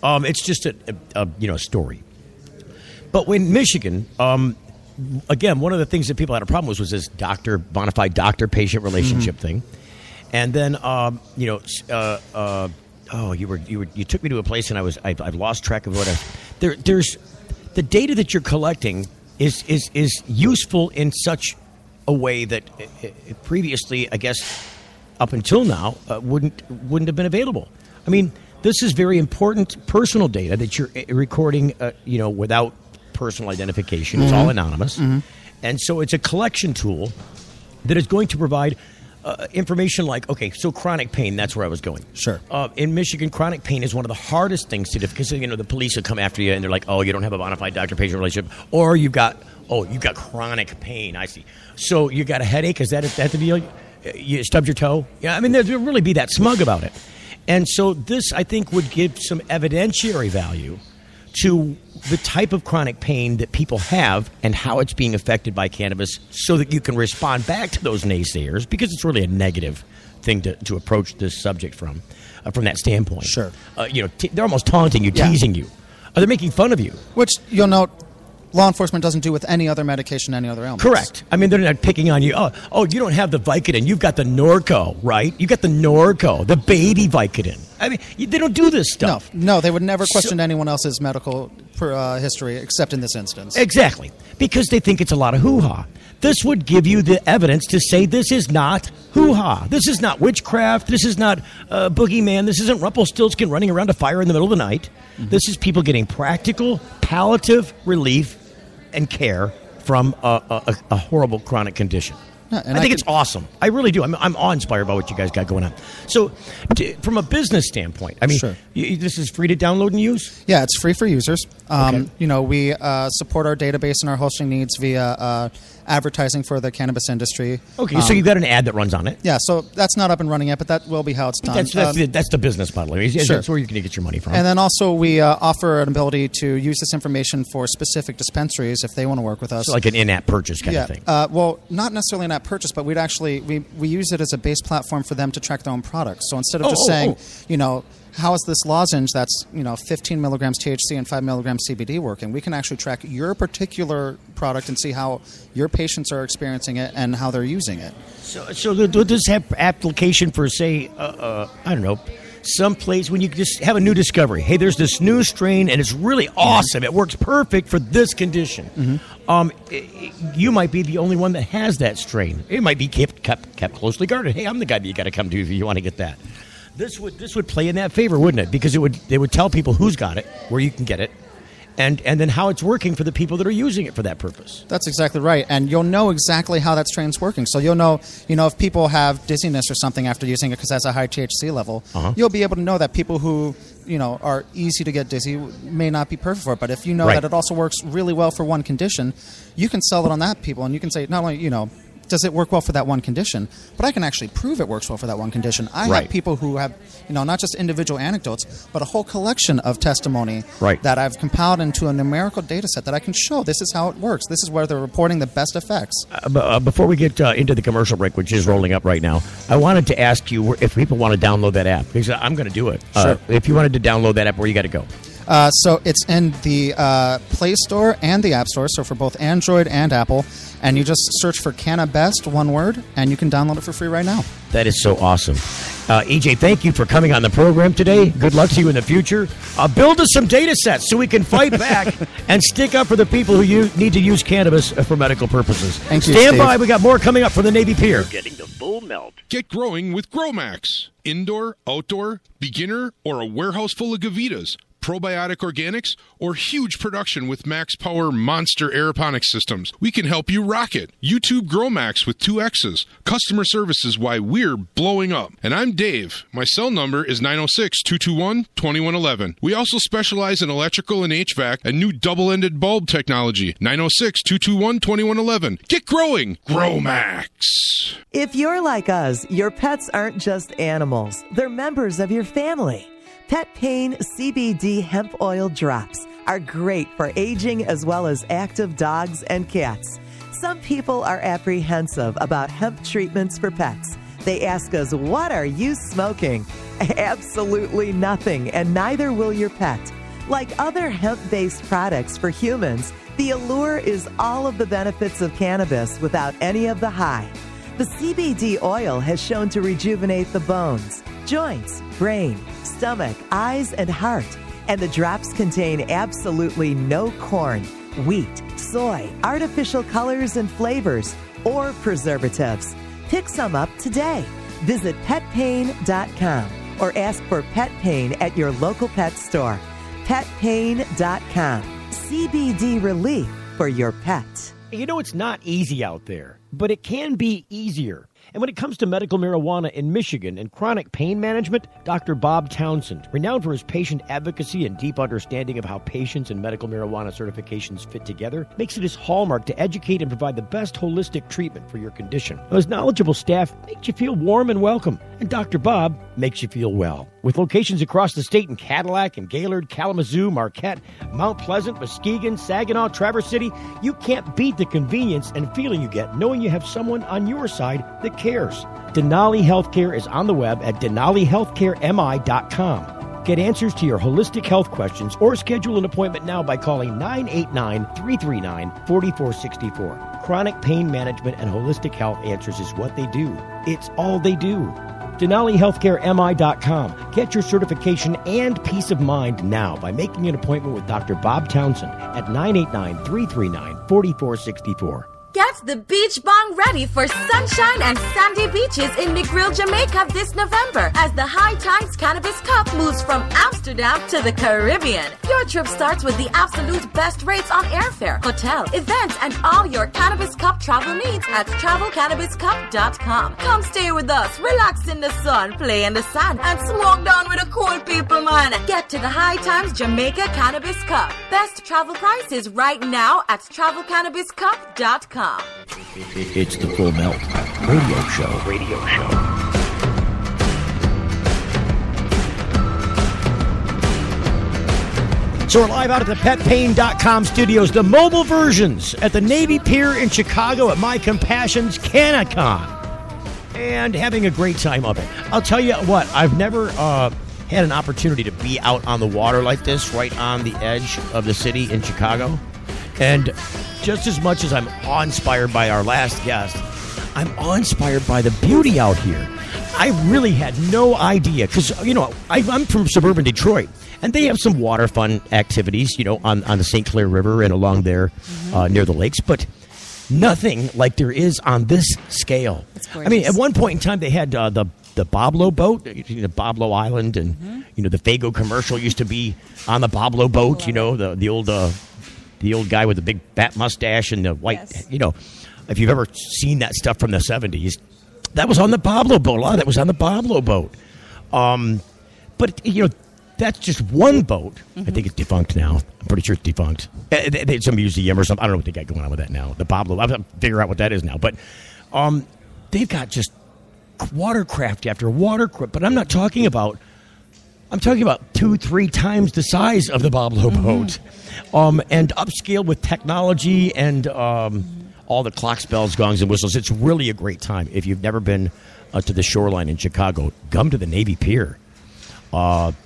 It's just a story. But when Michigan... again, one of the things that people had a problem with was this bona fide doctor-patient relationship thing. And then, you took me to a place, and I've lost track of what there's the data that you're collecting is useful in such a way that previously, I guess, up until now, wouldn't have been available. I mean, this is very important personal data that you're recording, without personal identification. It's all anonymous. And so it's a collection tool that is going to provide information like, okay, so chronic pain, that's where I was going. Sure. In Michigan, chronic pain is one of the hardest things to do because, the police will come after you and they're like, oh, you don't have a bona fide doctor-patient relationship, or you've got chronic pain. I see. So you got a headache? Is that the deal? You stubbed your toe? Yeah, I mean, there'll really be that smug about it. And so this, I think, would give some evidentiary value to the type of chronic pain that people have and how it's being affected by cannabis so that you can respond back to those naysayers, because it's really a negative thing to approach this subject from that standpoint. Sure. They're almost taunting you, teasing you. They're making fun of you. Which, you'll note, law enforcement doesn't do with any other medication, any other ailments. Correct. I mean, they're not picking on you. Oh, you don't have the Vicodin. You've got the Norco, right? You got the Norco, the baby Vicodin. I mean, they don't do this stuff. No, they would never question anyone else's medical history except in this instance. Exactly. Because they think it's a lot of hoo-ha. This would give you the evidence to say this is not hoo-ha. This is not witchcraft. This is not boogeyman. This isn't Rumpelstiltskin running around a fire in the middle of the night. This is people getting practical, palliative relief and care from a horrible chronic condition. Yeah, I think it's awesome. I really do. I'm awe-inspired by what you guys got going on. So, from a business standpoint, I mean, Sure. This is free to download and use? Yeah, it's free for users. Okay. We support our database and our hosting needs via advertising for the cannabis industry. Okay, so you've got an ad that runs on it. Yeah, so that's not up and running yet, but that will be how it's done. That's the business model. I mean, Sure. That's where you're going to get your money from. And then also we offer an ability to use this information for specific dispensaries if they want to work with us. So like an in-app purchase kind of thing. Well, not necessarily an app purchase, but we'd actually we use it as a base platform for them to track their own products. So instead of just saying, how is this lozenge that's 15 milligrams THC and 5 milligrams CBD working, we can actually track your particular product and see how your patients are experiencing it and how they're using it. So does this have application for, say, I don't know, some place when you just have a new discovery? Hey, there's this new strain and it's really awesome. It works perfect for this condition. You might be the only one that has that strain. It might be kept closely guarded. Hey, I'm the guy that you got to come to if you want to get that. This would play in that favor, wouldn't it? Because they would tell people who's got it, where you can get it, and then how it's working for the people that are using it for that purpose. That's exactly right, and you'll know exactly how that strain's working. So you'll know, if people have dizziness or something after using it because it has a high THC level, you'll be able to know that people who are easy to get dizzy may not be perfect for it. But if you know that it also works really well for one condition, you can sell it on that people, and you can say not only does it work well for that one condition, but I can actually prove it works well for that one condition. I have people who have, not just individual anecdotes, but a whole collection of testimony that I've compiled into a numerical data set that I can show this is how it works. This is where they're reporting the best effects. Before we get into the commercial break, which is rolling up right now, I wanted to ask you if people want to download that app, because I'm going to do it. Sure. If you wanted to download that app, where you got to go? So it's in the Play Store and the App Store, so for both Android and Apple. And you just search for Canna Best, one word, and you can download it for free right now. That is so awesome. EJ, thank you for coming on the program today. Good luck to you in the future. Build us some data sets so we can fight back and stick up for the people who need to use cannabis for medical purposes. Thank you, Stand Steve. by. We got more coming up from the Navy Pier. Getting the full melt. Get growing with GrowMax. Indoor, outdoor, beginner, or a warehouse full of Gavitas. Probiotic organics, or huge production with max power monster aeroponics systems. We can help you rock it. YouTube GrowMax with 2 X's. Customer service is why we're blowing up. And I'm Dave. My cell number is 906-221-2111. We also specialize in electrical and HVAC and new double-ended bulb technology. 906-221-2111. Get growing. GrowMax. If you're like us, your pets aren't just animals. They're members of your family. Pet Pain CBD hemp oil drops are great for aging as well as active dogs and cats. Some people are apprehensive about hemp treatments for pets. They ask us, what are you smoking? Absolutely nothing, and neither will your pet. Like other hemp-based products for humans, the allure is all of the benefits of cannabis without any of the high. The CBD oil has shown to rejuvenate the bones, joints, brain, stomach, eyes, and heart. And the drops contain absolutely no corn, wheat, soy, artificial colors and flavors, or preservatives. Pick some up today. Visit petpain.com or ask for Pet Pain at your local pet store. Petpain.com. CBD relief for your pet. You know, it's not easy out there, but it can be easier. And when it comes to medical marijuana in Michigan and chronic pain management, Dr. Bob Townsend, renowned for his patient advocacy and deep understanding of how patients and medical marijuana certifications fit together, makes it his hallmark to educate and provide the best holistic treatment for your condition. His knowledgeable staff makes you feel warm and welcome, and Dr. Bob makes you feel well. With locations across the state in Cadillac and Gaylord, Kalamazoo, Marquette, Mount Pleasant, Muskegon, Saginaw, Traverse City, you can't beat the convenience and feeling you get knowing you have someone on your side that cares. Denali Healthcare is on the web at denalihealthcaremi.com. Get answers to your holistic health questions or schedule an appointment now by calling 989-339-4464. Chronic pain management and holistic health answers is what they do. It's all they do. DenaliHealthcareMI.com. Get your certification and peace of mind now by making an appointment with Dr. Bob Townsend at 989-339-4464. Get the beach bong ready for sunshine and sandy beaches in McGrill, Jamaica this November as the High Times Cannabis Cup moves from Amsterdam to the Caribbean. Your trip starts with the absolute best rates on airfare, hotel, events, and all your Cannabis Cup travel needs at travelcannabiscup.com. Come stay with us, relax in the sun, play in the sand, and smoke down with the cool people, man. Get to the High Times Jamaica Cannabis Cup. Best travel prices right now at travelcannabiscup.com. It's the Full Melt Radio Show. So we're live out at the petpain.com studios, the mobile versions at the Navy Pier in Chicago at My Compassion's Canna Con, and having a great time of it. I'll tell you what, I've never had an opportunity to be out on the water like this, right on the edge of the city in Chicago. And just as much as I'm awe-inspired by our last guest, I'm awe-inspired by the beauty out here. I really had no idea, because, you know, I'm from suburban Detroit, and they have some water fun activities, you know, on the St. Clair River and along there near the lakes, but nothing like there is on this scale. I mean, at one point in time, they had the Boblo boat, the Boblo Island, and, you know, the Fago commercial used to be on the Boblo boat, you know, the old guy with the big fat mustache and the white, you know, if you've ever seen that stuff from the 70s, that was on the Boblo boat. A lot of that was on the Boblo boat. But, you know, that's just one boat. I think it's defunct now. I'm pretty sure it's defunct. It's a museum or something. I don't know what they got going on with that now. The Boblo, I'll figure out what that is now. But they've got just watercraft after watercraft. But I'm talking about 2-3 times the size of the Boblo boat. And upscale with technology and all the clocks, bells, gongs, and whistles. It's really a great time. If you've never been to the shoreline in Chicago, come to the Navy Pier. What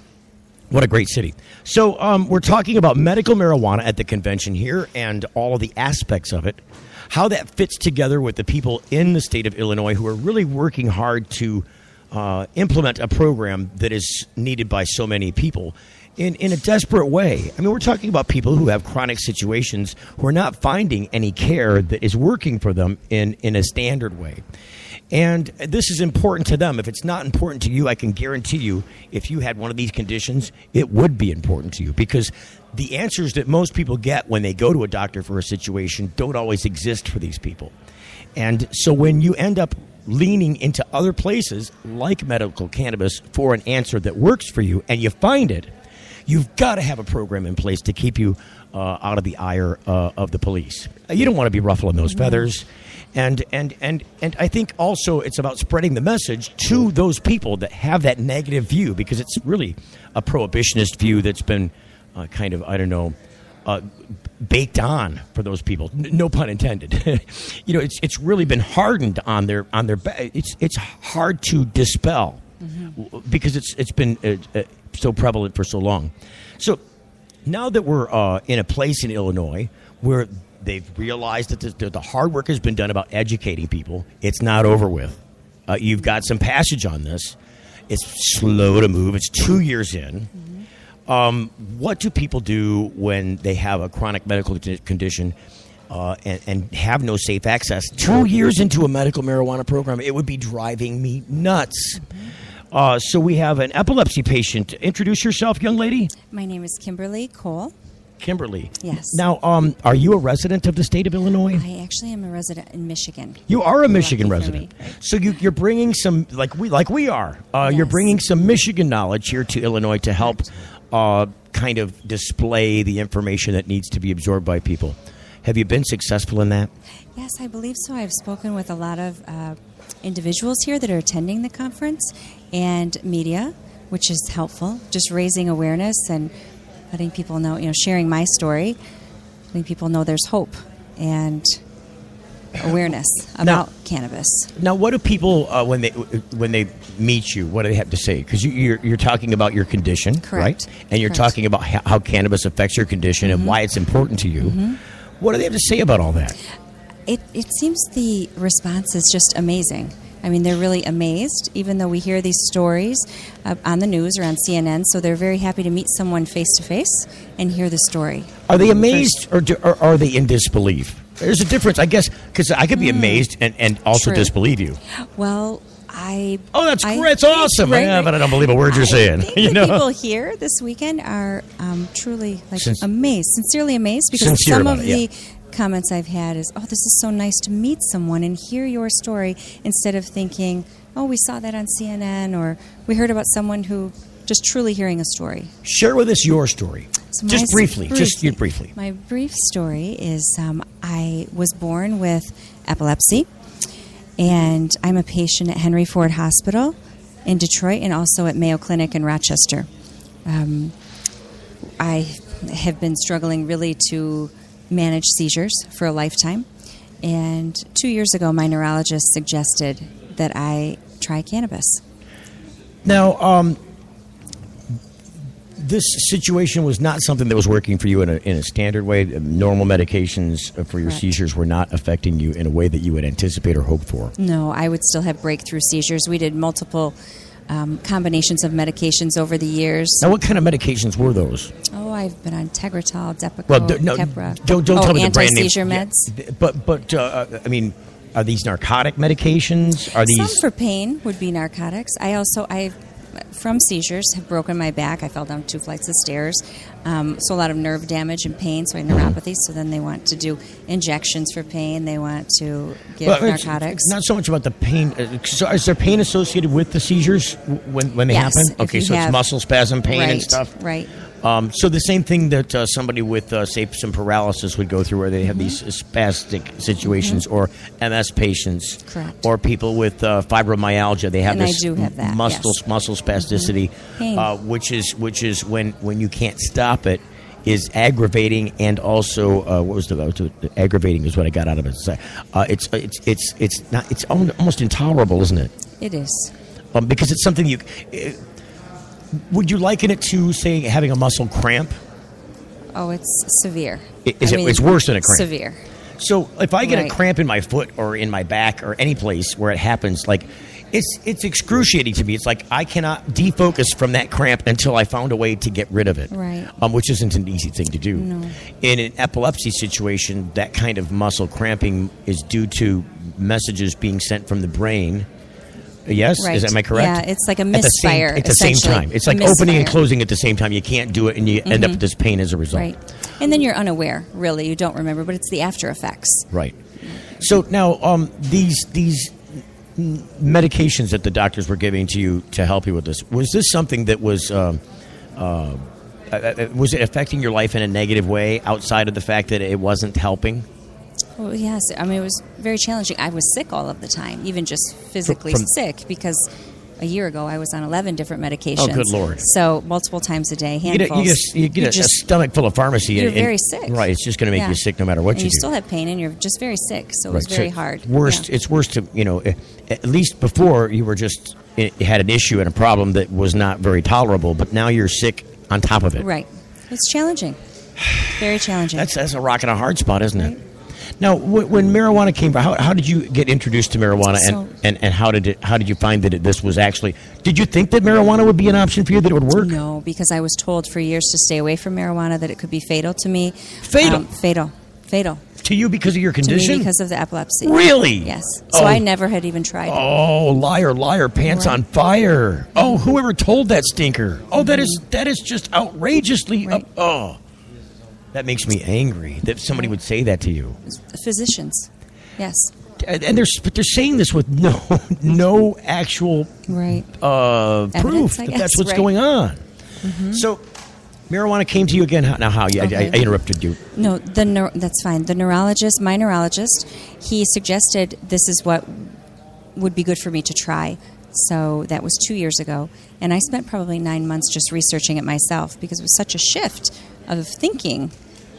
a great city. So we're talking about medical marijuana at the convention here and all of the aspects of it, how that fits together with the people in the state of Illinois who are really working hard to implement a program that is needed by so many people in a desperate way. I mean, we're talking about people who have chronic situations who are not finding any care that is working for them in a standard way. And this is important to them. If it's not important to you, I can guarantee you, if you had one of these conditions, it would be important to you, because the answers that most people get when they go to a doctor for a situation don't always exist for these people. And so when you end up leaning into other places like medical cannabis for an answer that works for you and you find it, you've got to have a program in place to keep you out of the ire of the police. You don't want to be ruffling those feathers. And I think also it's about spreading the message to those people that have that negative view, because it's really a prohibitionist view that's been kind of, I don't know, baked on for those people. No pun intended. You know, it's really been hardened on their it's hard to dispel because it's been so prevalent for so long. So now that we're in a place in Illinois where they've realized that the hard work has been done about educating people, it's not over with. You've got some passage on this. It's slow to move. It's 2 years in. What do people do when they have a chronic medical condition and have no safe access 2 years into a medical marijuana program, it would be driving me nuts. So we have an epilepsy patient. Introduce yourself, young lady. My name is Kimberly Cole. Kimberly. Yes. Now, are you a resident of the state of Illinois? I actually am a resident in Michigan. You are a Michigan resident. So you're bringing some, like we are. You're bringing some Michigan knowledge here to Illinois to help kind of display the information that needs to be absorbed by people. Have you been successful in that? Yes, I believe so. I've spoken with a lot of individuals here that are attending the conference and media, which is helpful. Just raising awareness and letting people know, sharing my story, letting people know there's hope and awareness about cannabis. Now, what do people when they meet you? What do they have to say? Because you're talking about your condition, correct? Right? And you're talking about how cannabis affects your condition and why it's important to you. Mm-hmm. What do they have to say about all that? It seems the response is just amazing. I mean, they're really amazed, even though we hear these stories on the news or on CNN. So they're very happy to meet someone face to face and hear the story. Are they amazed or are they in disbelief? There's a difference, I guess, because I could be amazed and also disbelieve you. Well, that's great. It's awesome. Right, yeah, but I don't believe a word you're saying. I think the people here this weekend are truly amazed, sincerely amazed, because some of the comments I've had is, this is so nice to meet someone and hear your story, instead of thinking, we saw that on CNN, or we heard about someone who just truly hearing a story. Share with us your story. So just briefly. My brief story is I was born with epilepsy, and I'm a patient at Henry Ford Hospital in Detroit and also at Mayo Clinic in Rochester. I have been struggling really to manage seizures for a lifetime, and 2 years ago my neurologist suggested that I try cannabis. Now, this situation was not something that was working for you in a standard way. Normal medications for your seizures were not affecting you in a way that you would anticipate or hope for. No, I would still have breakthrough seizures. We did multiple combinations of medications over the years. Now, what kind of medications were those? I've been on Tegretol, Depakote, Keppra. Don't tell me the brand name. Anti-seizure meds. Yeah, but I mean, are these narcotic medications? Are these some for pain would be narcotics? I from seizures have broken my back. I fell down 2 flights of stairs, so a lot of nerve damage and pain. So I had neuropathy. So then they want to do injections for pain. They want to give narcotics. It's not so much about the pain. So is there pain associated with the seizures when they happen? Okay, so it's muscle spasm pain and stuff. Right. So the same thing that somebody with, say, some paralysis would go through, where they have these spastic situations, or MS patients, correct, or people with fibromyalgia. They have this I do have that, muscle spasticity, which is when you can't stop it, is aggravating, and also what was the aggravating is what I got out of it. It's almost intolerable, isn't it? It is, because it's something you. Would you liken it to, say, having a muscle cramp? Oh, it's severe. It's worse than a cramp. Severe. So if I get a cramp in my foot or in my back or any place where it happens, like it's excruciating to me. It's like I cannot defocus from that cramp until I found a way to get rid of it. Right. Which isn't an easy thing to do. No. In an epilepsy situation, that kind of muscle cramping is due to messages being sent from the brain. Yes? Right. Am I correct? Yeah, it's like a misfire. At the same time. It's like opening and closing at the same time. You can't do it, and you end up with this pain as a result. Right. And then you're unaware, really. You don't remember, but it's the after effects. Right. So now these medications that the doctors were giving to you to help you with this, was this something that was it affecting your life in a negative way outside of the fact that it wasn't helping? Well, yes. I mean, it was very challenging. I was sick all of the time, even just physically sick, because a year ago I was on 11 different medications. Oh, good Lord. So multiple times a day, handfuls. You get a stomach full of pharmacy. You're very sick. Right. It's just going to make you sick no matter what and you do. You still have pain, and you're just very sick, so it was very hard. It's worse to, at least before you were just had an issue and a problem that was not very tolerable, but now you're sick on top of it. Right. It's challenging. Very challenging. That's a rock and a hard spot, isn't it? Now, when marijuana came, how did you get introduced to marijuana, and how did you find that this was actually? Did you think that marijuana would be an option for you, that it would work? No, because I was told for years to stay away from marijuana, that it could be fatal to me. Fatal. Fatal. to you because of your condition? To me because of the epilepsy. Really? Yes. So I never had even tried it. Oh, liar, pants on fire. Oh, whoever told that stinker? Oh, that is just outrageously. That makes me angry that somebody would say that to you. Physicians, yes. And they're saying this with no actual proof that that's what's going on. Mm-hmm. So, marijuana came to you again. Now, how? I interrupted you. No, that's fine. My neurologist, he suggested this is what would be good for me to try. So that was 2 years ago. And I spent probably 9 months just researching it myself because it was such a shift of thinking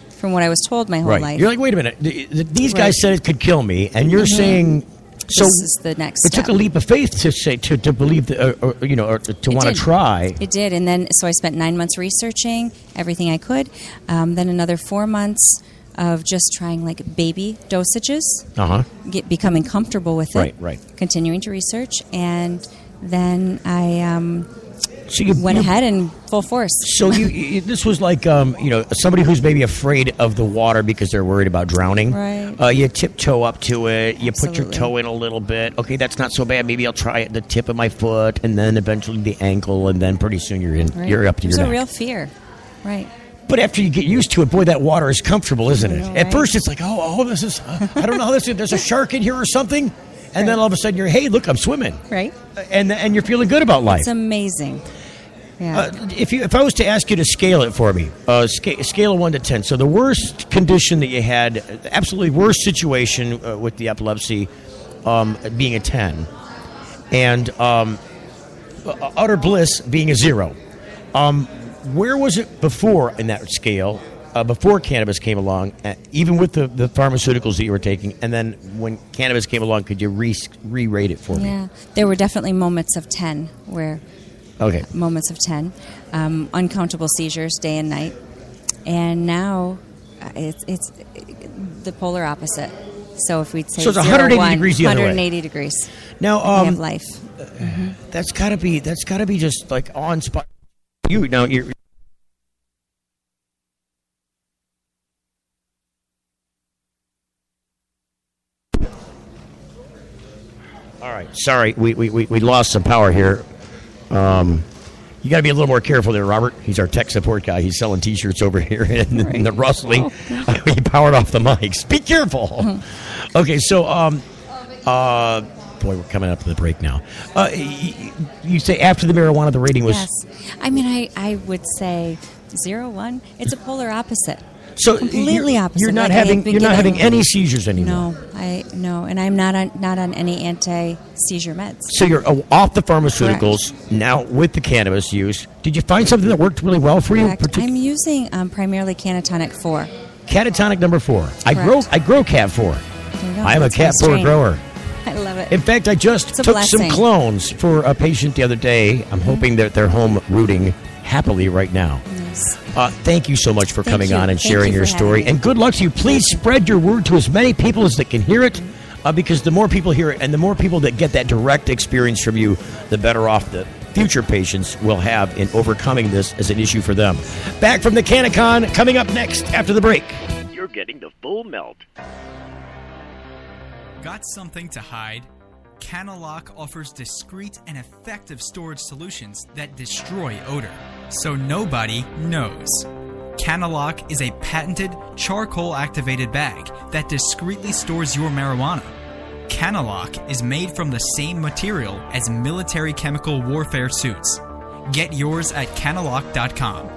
from what I was told my whole life. You're like, wait a minute. These guys said it could kill me, and you're saying... So this is the next step. It took a leap of faith to say to believe or to want to try. It did, and then so I spent 9 months researching everything I could. Then another 4 months of just trying like baby dosages, becoming comfortable with it. Right. Continuing to research, and then I went ahead in full force. So this was like somebody who's maybe afraid of the water because they're worried about drowning. Right. You tiptoe up to it. You put your toe in a little bit. Okay, that's not so bad. Maybe I'll try it at the tip of my foot, and then eventually the ankle, and then pretty soon you're in. Right. You're up to your neck. It's a real fear, right? But after you get used to it, boy, that water is comfortable, isn't it? At first, it's like, this is. I don't know how this is. There's a shark in here or something. And then all of a sudden hey, look, I'm swimming. Right. And you're feeling good about life. It's amazing. Yeah. If I was to ask you to scale it for me, scale of 1 to 10. So the worst condition that you had, the absolutely worst situation with the epilepsy being a 10, and utter bliss being a 0. Where was it before in that scale? Before cannabis came along, even with the pharmaceuticals that you were taking, and then when cannabis came along, could you re-rate it for me? Yeah, there were definitely moments of 10 where... Okay. Moments of 10. Uncountable seizures day and night. And now it's the polar opposite. So if we'd say so it's 180 degrees the other way. 180 degrees. Now, I have life. That's got to be just like awe-inspiring. You're all right. Sorry, we lost some power here. You got to be a little more careful there, Robert. He's our tech support guy. He's selling T-shirts over here, and the rustling. He powered off the mics. Be careful. Okay, so boy, we're coming up to the break now. You say after the marijuana, the rating was. Yes, I mean I would say 0, 1. It's a polar opposite. So completely opposite. You're not having any seizures anymore. No, and I'm not on any anti-seizure meds. So you're off the pharmaceuticals. Correct. Now with the cannabis use. Did you find something that worked really well for you? I'm using primarily Canna 4. Catatonic number 4. I grow Cat 4. I am a Cat 4 grower. I love it. In fact, I just took some clones for a patient the other day. I'm hoping that they're home rooting happily right now. Nice. Thank you so much for coming on and sharing your story. And good luck to you. Please spread your word to as many people as that can hear it, because the more people hear it and the more people that get that direct experience from you, the better off the future patients will have in overcoming this as an issue for them. Back from the Canna Con, coming up next after the break. You're getting the full melt. Got something to hide? Canna offers discreet and effective storage solutions that destroy odor, so nobody knows. Canna is a patented charcoal-activated bag that discreetly stores your marijuana. Canna is made from the same material as military chemical warfare suits. Get yours at cannalock.com.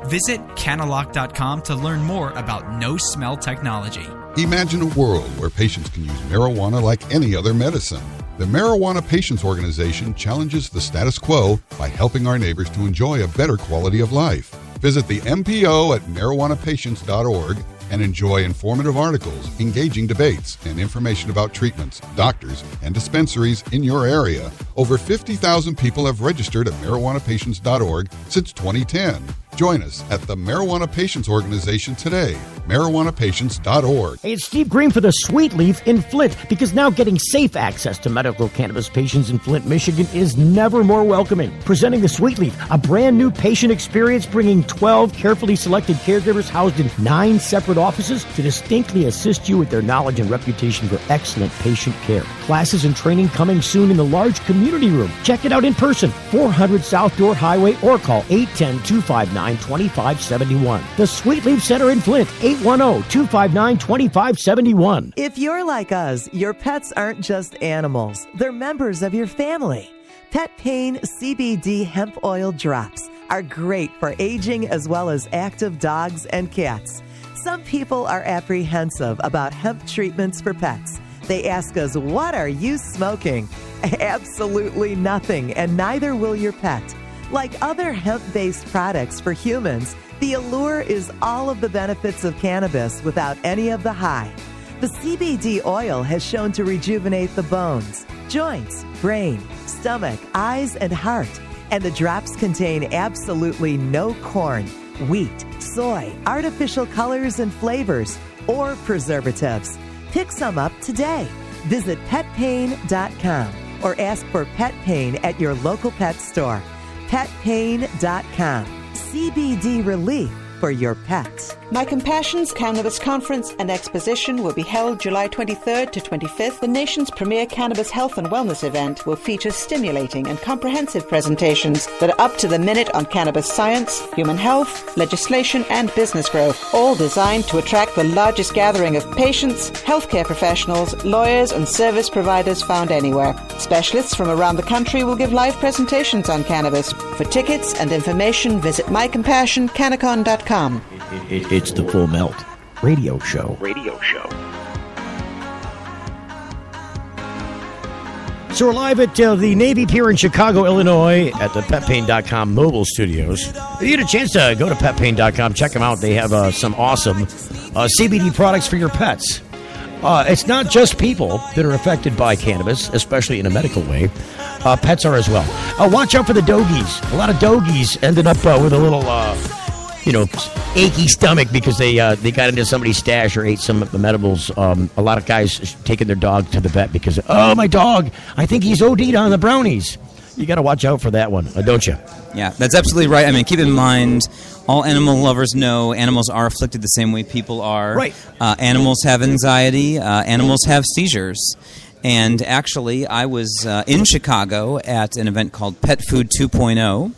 Visit cannalock.com to learn more about no-smell technology. Imagine a world where patients can use marijuana like any other medicine. The Marijuana Patients Organization challenges the status quo by helping our neighbors to enjoy a better quality of life. Visit the MPO at marijuanapatients.org and enjoy informative articles, engaging debates, and information about treatments, doctors, and dispensaries in your area. Over 50,000 people have registered at marijuanapatients.org since 2010. Join us at the Marijuana Patients Organization today, marijuanapatients.org. Hey, it's Steve Green for the Sweet Leaf in Flint, because now getting safe access to medical cannabis patients in Flint, Michigan is never more welcoming. Presenting the Sweet Leaf, a brand new patient experience bringing 12 carefully selected caregivers housed in 9 separate offices to distinctly assist you with their knowledge and reputation for excellent patient care. Classes and training coming soon in the large community room. Check it out in person, 400 South Door Highway, or call 810-259-2571. The Sweet Leaf Center in Flint, 810-259-2571. If you're like us, your pets aren't just animals. They're members of your family. Pet Pain CBD hemp oil drops are great for aging as well as active dogs and cats. Some people are apprehensive about hemp treatments for pets. They ask us, what are you smoking? Absolutely nothing, and neither will your pet. Like other hemp-based products for humans, the allure is all of the benefits of cannabis without any of the high. The CBD oil has shown to rejuvenate the bones, joints, brain, stomach, eyes, and heart. And the drops contain absolutely no corn, wheat, soy, artificial colors and flavors, or preservatives. Pick some up today. Visit petpain.com or ask for Pet Pain at your local pet store. Petpain.com. CBD relief for your pet. My Compassion's Cannabis Conference and Exposition will be held July 23rd to 25th. The nation's premier cannabis health and wellness event will feature stimulating and comprehensive presentations that are up to the minute on cannabis science, human health, legislation, and business growth, all designed to attract the largest gathering of patients, healthcare professionals, lawyers, and service providers found anywhere. Specialists from around the country will give live presentations on cannabis. For tickets and information, visit mycompassioncannacon.com. It's the Full Melt radio show. So we're live at the Navy Pier in Chicago, Illinois at the petpain.com mobile studios. If you get a chance to go to petpain.com, check them out. They have some awesome CBD products for your pets. It's not just people that are affected by cannabis, especially in a medical way. Pets are as well. Watch out for the dogies. A lot of dogies ended up with a little... achy stomach because they got into somebody's stash or ate some of the edibles. A lot of guys taking their dog to the vet because, my dog, I think he's OD'd on the brownies. You got to watch out for that one, don't you? Yeah, that's absolutely right. I mean, keep in mind, all animal lovers know animals are afflicted the same way people are. Right. Animals have anxiety. Animals have seizures. And actually, I was in Chicago at an event called Pet Food 2.0.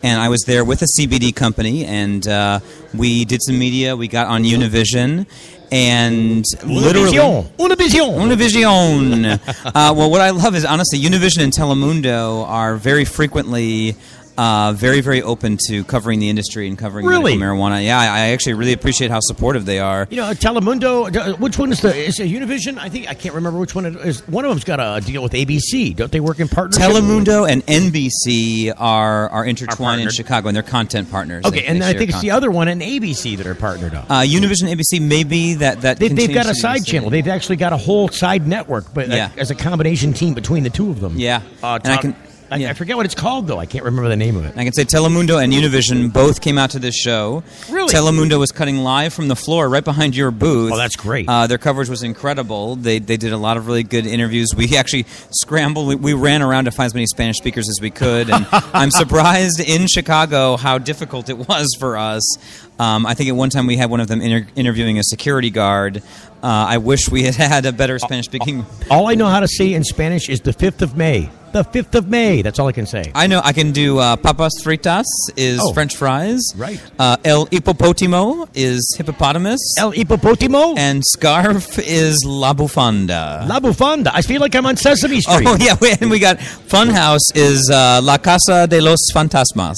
And I was there with a CBD company, and we did some media. We got on Univision, and literally... Univision! Well, what I love is, honestly, Univision and Telemundo are very frequently... very, very open to covering the industry and covering medical marijuana. Yeah, I actually really appreciate how supportive they are. Telemundo, which one is it Univision? I can't remember which one it is. One of them's got a deal with ABC. Don't they work in partnership? Telemundo and NBC are intertwined in Chicago, and they're content partners. Okay, and I think it's the other one and ABC that are partnered up. Univision and ABC, maybe that they've got a side channel. They've actually got a whole side network, but as a combination team between the two of them. Yeah, I forget what it's called, though. I can't remember the name of it. I can say Telemundo and Univision both came out to this show. Really? Telemundo was cutting live from the floor right behind your booth. Oh, that's great. Their coverage was incredible. They did a lot of really good interviews. We actually scrambled. We ran around to find as many Spanish speakers as we could. And I'm surprised in Chicago how difficult it was for us. I think at one time we had one of them interviewing a security guard. I wish we had a better Spanish-speaking... All I know how to say in Spanish is the 5th of May. The 5th of May. That's all I can say. I know. I can do papas fritas is French fries. Right. El hipopótamo is hippopotamus. El hipopótamo? And scarf is la bufanda. La bufanda. I feel like I'm on Sesame Street. Oh, yeah. And we got Funhouse is La Casa de los Fantasmas.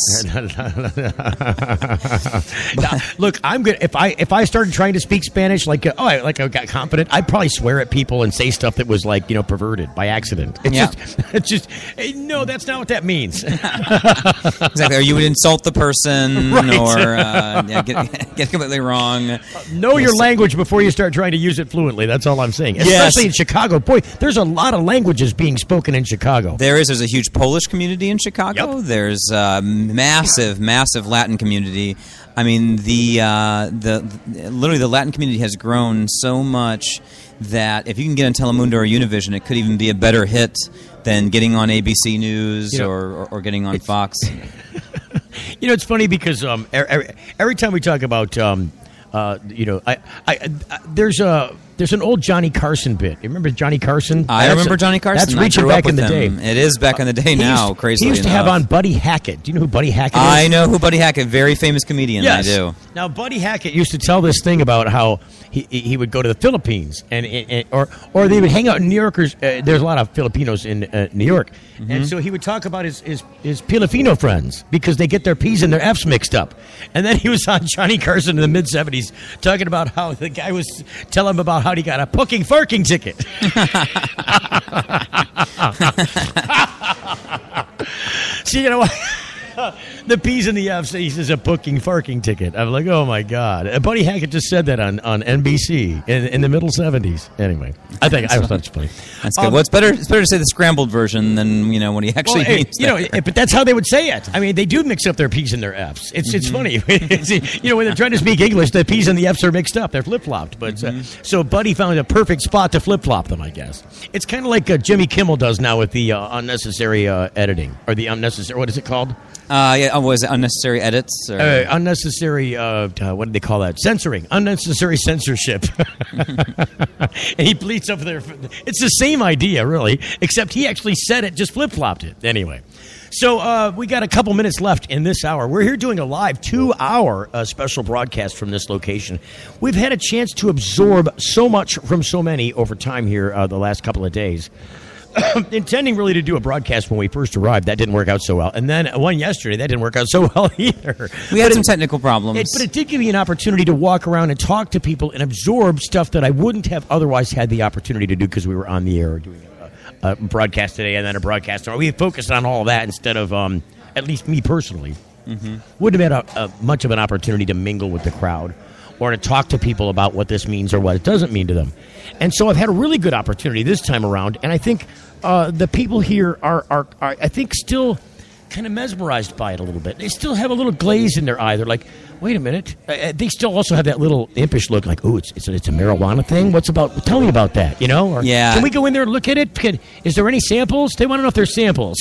Now, look, I'm good. If I started trying to speak Spanish I got confident, I'd probably swear at people and say stuff that was perverted by accident. It's just just no, that's not what that means. Exactly. Or you would insult the person, Right. or get it completely wrong. Know your language before you start trying to use it fluently. That's all I'm saying. Especially in Chicago. Boy, there's a lot of languages being spoken in Chicago. There's a huge Polish community in Chicago. Yep. There's a massive Latin community. I mean, literally the Latin community has grown so much that if you can get on Telemundo or Univision, it could even be a better hit than getting on ABC News or getting on Fox. It's funny because every time we talk about there's an old Johnny Carson bit. You remember Johnny Carson? I remember Johnny Carson. That's reaching back in the day. It is back in the day now, crazily He used to enough. have on Buddy Hackett. Do you know who Buddy Hackett is? I know who Buddy Hackett, very famous comedian. Yes. I do. Now, Buddy Hackett used to tell this thing about how he would go to the Philippines or they would hang out in New Yorkers. There's a lot of Filipinos in New York, and so he would talk about his Filipino friends because they get their P's and their F's mixed up. And then he was on Johnny Carson in the mid '70s talking about how the guy was telling him about how he got a pucking farking ticket. See, you know what? The P's and the F's, he says a booking farking ticket. I'm like, oh my God. Buddy Hackett just said that on NBC in the middle 70s. Anyway, I thought it's funny. That's good. Well, it's better to say the scrambled version than what he actually means. But that's how they would say it. I mean, they do mix up their P's and their F's. It's funny. When they're trying to speak English, the P's and the F's are mixed up. They're flip-flopped. But so Buddy found a perfect spot to flip-flop them, I guess. It's kind of like Jimmy Kimmel does now with the unnecessary editing. Or the unnecessary, what is it called? Was it unnecessary edits? Or? Unnecessary, what do they call that? Censoring. Unnecessary censorship. And he bleats up there. It's the same idea, really, except he actually said it, just flip-flopped it. Anyway. So we got a couple minutes left in this hour. We're here doing a live 2-hour special broadcast from this location. We've had a chance to absorb so much from so many over time here the last couple of days. Intending really to do a broadcast when we first arrived. That didn't work out so well. And then one yesterday, that didn't work out so well either. We had some technical problems. But it did give me an opportunity to walk around and talk to people and absorb stuff that I wouldn't have otherwise had the opportunity to do because we were on the air doing a broadcast today and then a broadcast tomorrow. We focused on all that instead of, at least me personally, wouldn't have had much of an opportunity to mingle with the crowd or to talk to people about what this means or what it doesn't mean to them. And so I've had a really good opportunity this time around, and I think the people here are I think, still kind of mesmerized by it a little bit. They still have a little glaze in their eye. They're like, wait a minute. They still also have that little impish look like, oh, it's a marijuana thing? What's about? Tell me about that, Or, can we go in there and look at it? Is there any samples? They want to know if there's samples.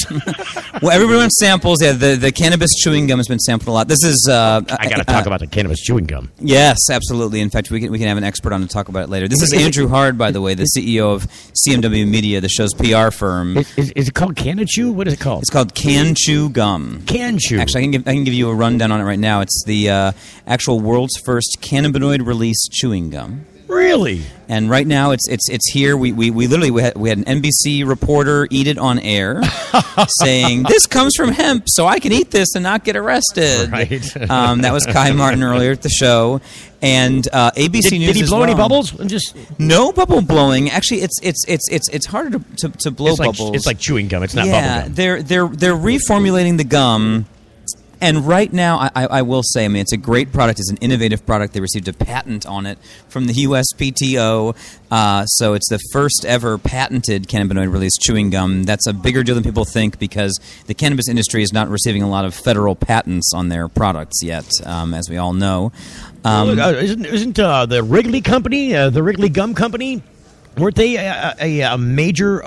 Well, everybody wants samples. Yeah, the cannabis chewing gum has been sampled a lot. This is... I got to talk about the cannabis chewing gum. Yes, absolutely. In fact, we can have an expert on to talk about it later. This is Andrew Hard, by the way, the CEO of CMW Media, the show's PR firm. Is it called Canna Chew? What is it called? It's called Can Chew Gum. Can Chew. Actually, I can give you a rundown on it right now. It's the actual world's first cannabinoid release chewing gum. Really? And right now it's here. We literally we had an NBC reporter eat it on air, saying this comes from hemp, so I can eat this and not get arrested. Right. That was Kai Martin earlier at the show, and ABC News. Did he blow any bubbles? No bubble blowing. Actually, it's harder to blow bubbles. It's like chewing gum. It's not bubble gum. They're reformulating the gum. And right now, I will say, it's a great product. It's an innovative product. They received a patent on it from the USPTO. So it's the first ever patented cannabinoid-released chewing gum. That's a bigger deal than people think because the cannabis industry is not receiving a lot of federal patents on their products yet, as we all know. Isn't the Wrigley Company, the Wrigley Gum Company, weren't they a major...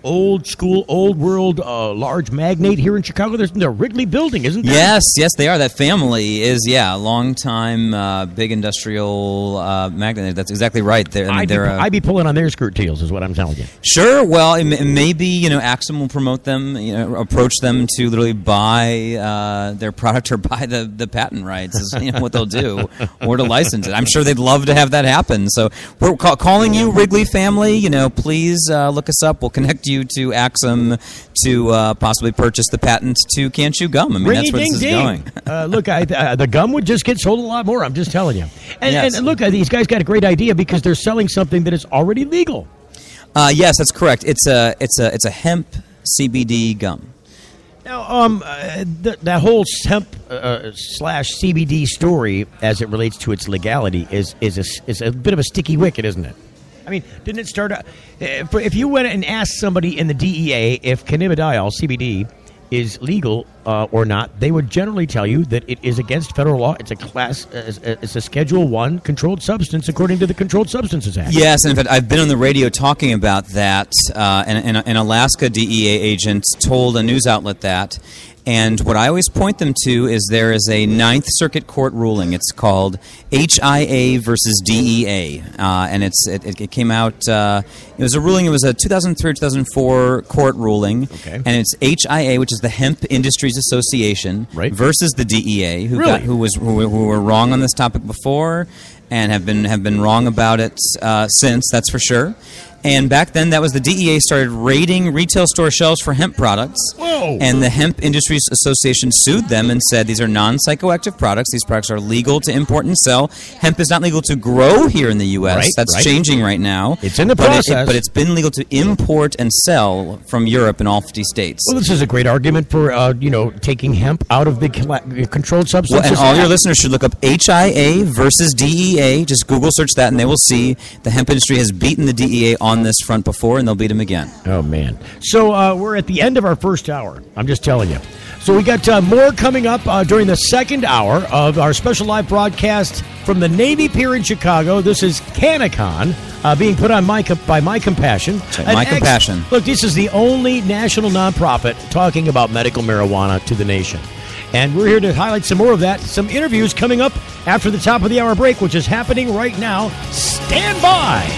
old school, old world, large magnate here in Chicago? There's the Wrigley Building, isn't there? Yes, they are. That family is, a long-time big industrial magnate. That's exactly right. I'd be pulling on their skirt tails, is what I'm telling you. Sure. Well, maybe Axum will promote them, approach them to literally buy their product or buy the patent rights. Is what they'll do, or to license it. I'm sure they'd love to have that happen. So we're calling you, Wrigley family. Please look us up. We'll connect you to Axum to possibly purchase the patent to Can Chew Gum. That's where this is going. Look, the gum would just get sold a lot more. I'm just telling you. And look, these guys got a great idea because they're selling something that is already legal. Yes, that's correct. It's a hemp CBD gum. Now, that whole hemp slash CBD story, as it relates to its legality, is a bit of a sticky wicket, isn't it? I mean, didn't it start out? If you went and asked somebody in the DEA if cannabidiol, CBD, is legal or not, they would generally tell you that it is against federal law. It's a Schedule I controlled substance according to the Controlled Substances Act. Yes, and in fact, I've been on the radio talking about that. An Alaska DEA agent told a news outlet that. And what I always point them to is there is a Ninth Circuit Court ruling. It's called HIA versus DEA, and it came out. It was a ruling. It was a 2003 2004 court ruling, and it's HIA, which is the Hemp Industries Association, versus the DEA, who were wrong on this topic before, and have been wrong about it since. That's for sure. And back then, that was the DEA started raiding retail store shelves for hemp products. Whoa. And the Hemp Industries Association sued them and said these are non-psychoactive products. These products are legal to import and sell. Hemp is not legal to grow here in the U.S. That's changing right now. It's in the process. But it's been legal to import and sell from Europe in all 50 states. Well, this is a great argument for taking hemp out of the controlled substances. Well, and all your listeners should look up HIA versus DEA. Just Google search that, and they will see the hemp industry has beaten the DEA on this front before, and they'll beat them again. Oh, man. So we're at the end of our first hour. I'm just telling you. So we got more coming up during the second hour of our special live broadcast from the Navy Pier in Chicago. This is Canna Con, being put on by My Compassion. My Compassion. Look, this is the only national nonprofit talking about medical marijuana to the nation. And we're here to highlight some more of that. Some interviews coming up after the top of the hour break, which is happening right now. Stand by.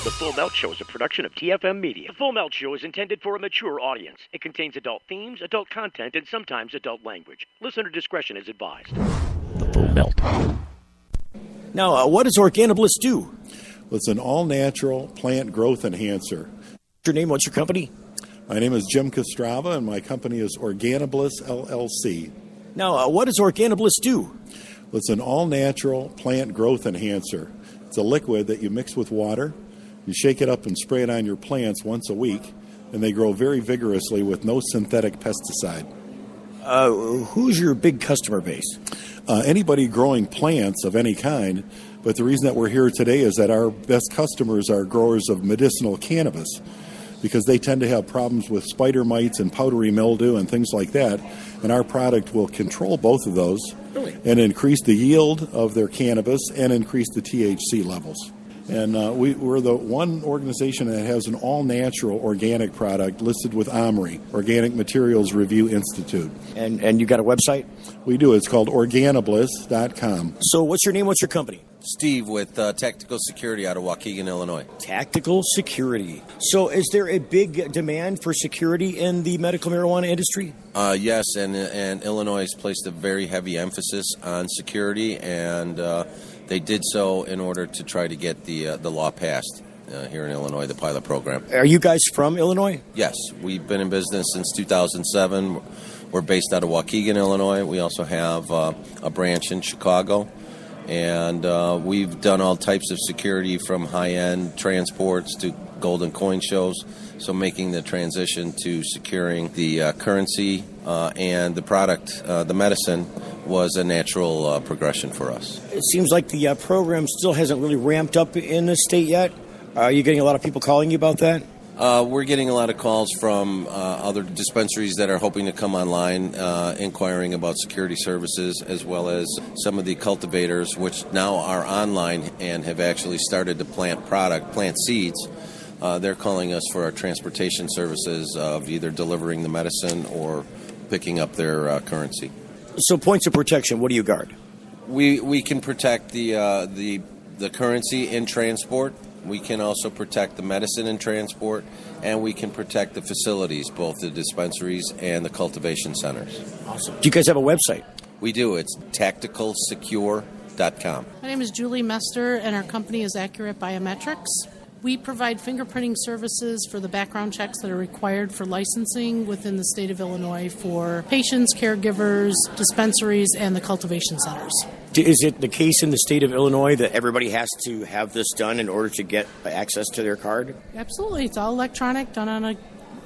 The Full Melt Show is a production of TFM Media. The Full Melt Show is intended for a mature audience. It contains adult themes, adult content, and sometimes adult language. Listener discretion is advised. The Full Melt. Now, what does Organobliss do? Well, it's an all-natural plant growth enhancer. What's your name? What's your company? My name is Jim Kostrava, and my company is Organobliss, LLC. Now, what does Organobliss do? Well, it's an all-natural plant growth enhancer. It's a liquid that you mix with water. You shake it up and spray it on your plants once a week, and they grow very vigorously with no synthetic pesticide. Who's your big customer base? Anybody growing plants of any kind, but the reason that we're here today is that our best customers are growers of medicinal cannabis, because they tend to have problems with spider mites and powdery mildew and things like that, and our product will control both of those and increase the yield of their cannabis and increase the THC levels. And we're the one organization that has an all-natural organic product listed with OMRI, Organic Materials Review Institute. And you got a website? We do. It's called Organobliss.com. So what's your name? What's your company? Steve with Tactical Security out of Waukegan, Illinois. Tactical Security. So is there a big demand for security in the medical marijuana industry? Yes, and Illinois has placed a very heavy emphasis on security, and they did so in order to try to get the law passed here in Illinois, the pilot program. Are you guys from Illinois? Yes, we've been in business since 2007. We're based out of Waukegan, Illinois. We also have a branch in Chicago. And we've done all types of security from high-end transports to golden coin shows. So making the transition to securing the currency and the product, the medicine, was a natural progression for us. It seems like the program still hasn't really ramped up in the state yet. Are you getting a lot of people calling you about that? We're getting a lot of calls from other dispensaries that are hoping to come online, inquiring about security services, as well as some of the cultivators, which now are online and have actually started to plant seeds. They're calling us for our transportation services of either delivering the medicine or picking up their currency. So points of protection, what do you guard? We can protect the currency in transport. We can also protect the medicine in transport, and we can protect the facilities, both the dispensaries and the cultivation centers. Awesome. Do you guys have a website? We do. It's tacticalsecure.com. My name is Julie Mester, and our company is Accurate Biometrics. We provide fingerprinting services for the background checks that are required for licensing within the state of Illinois for patients, caregivers, dispensaries, and the cultivation centers. Is it the case in the state of Illinois that everybody has to have this done in order to get access to their card? Absolutely. It's all electronic, done on